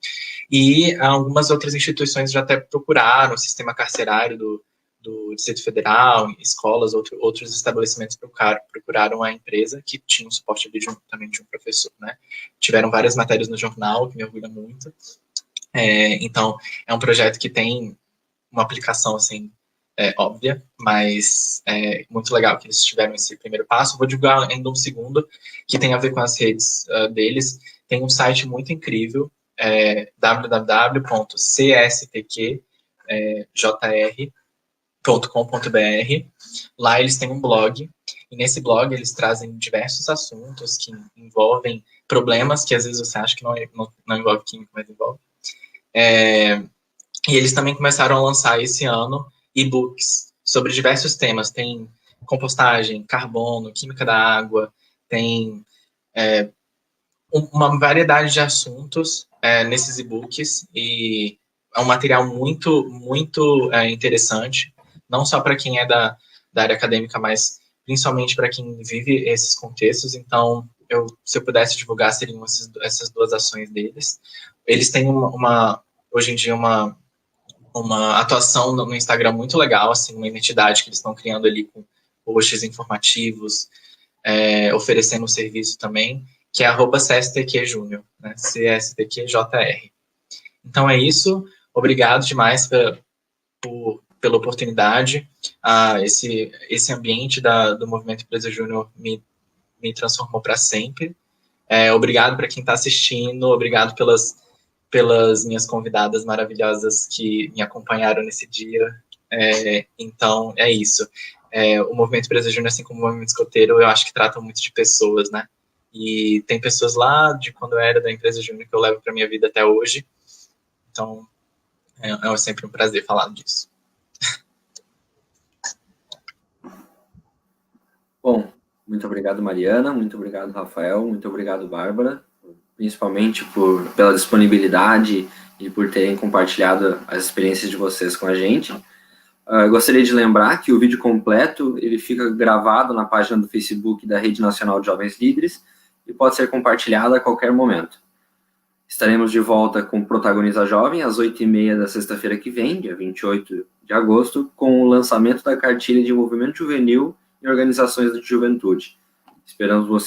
e algumas outras instituições já até procuraram, o sistema carcerário do Distrito Federal, escolas, outros estabelecimentos procuraram a empresa, que tinha um suporte ali também de um professor, né? Tiveram várias matérias no jornal, que me orgulha muito. Então, é um projeto que tem uma aplicação, assim, óbvia, mas é muito legal que eles tiveram esse primeiro passo. Vou divulgar ainda um segundo, que tem a ver com as redes deles. Tem um site muito incrível, www.cstqjr.com.br. Lá eles têm um blog, e nesse blog eles trazem diversos assuntos que envolvem problemas que às vezes você acha que não envolve química, mas envolve. E eles também começaram a lançar esse ano e-books sobre diversos temas. Tem compostagem, carbono, química da água, tem uma variedade de assuntos nesses e-books, e é um material muito, muito interessante, não só para quem é da área acadêmica, mas principalmente para quem vive esses contextos. Então, se eu pudesse divulgar, seriam essas duas ações deles. Eles têm hoje em dia uma atuação no Instagram muito legal, assim, uma identidade que eles estão criando ali com posts informativos, oferecendo um serviço também, que é @CSTQJúnior, né? CSTQJR. Então é isso, obrigado demais pela oportunidade. Esse ambiente do Movimento Empresa Júnior me transformou para sempre. Obrigado para quem está assistindo, obrigado pelas minhas convidadas maravilhosas que me acompanharam nesse dia. Então, é isso. O Movimento Empresa Júnior, assim como o Movimento Escoteiro, eu acho que tratam muito de pessoas, né? E tem pessoas lá de quando eu era da Empresa Júnior que eu levo para minha vida até hoje. Então, é sempre um prazer falar disso.
Bom, muito obrigado, Mariana, muito obrigado, Rafael, muito obrigado, Bárbara, principalmente pela disponibilidade e por terem compartilhado as experiências de vocês com a gente. Gostaria de lembrar que o vídeo completo ele fica gravado na página do Facebook da Rede Nacional de Jovens Líderes e pode ser compartilhado a qualquer momento. Estaremos de volta com Protagoniza Jovem às 8h30 da sexta-feira que vem, dia 28 de agosto, com o lançamento da cartilha de envolvimento juvenil em organizações de juventude. Esperamos você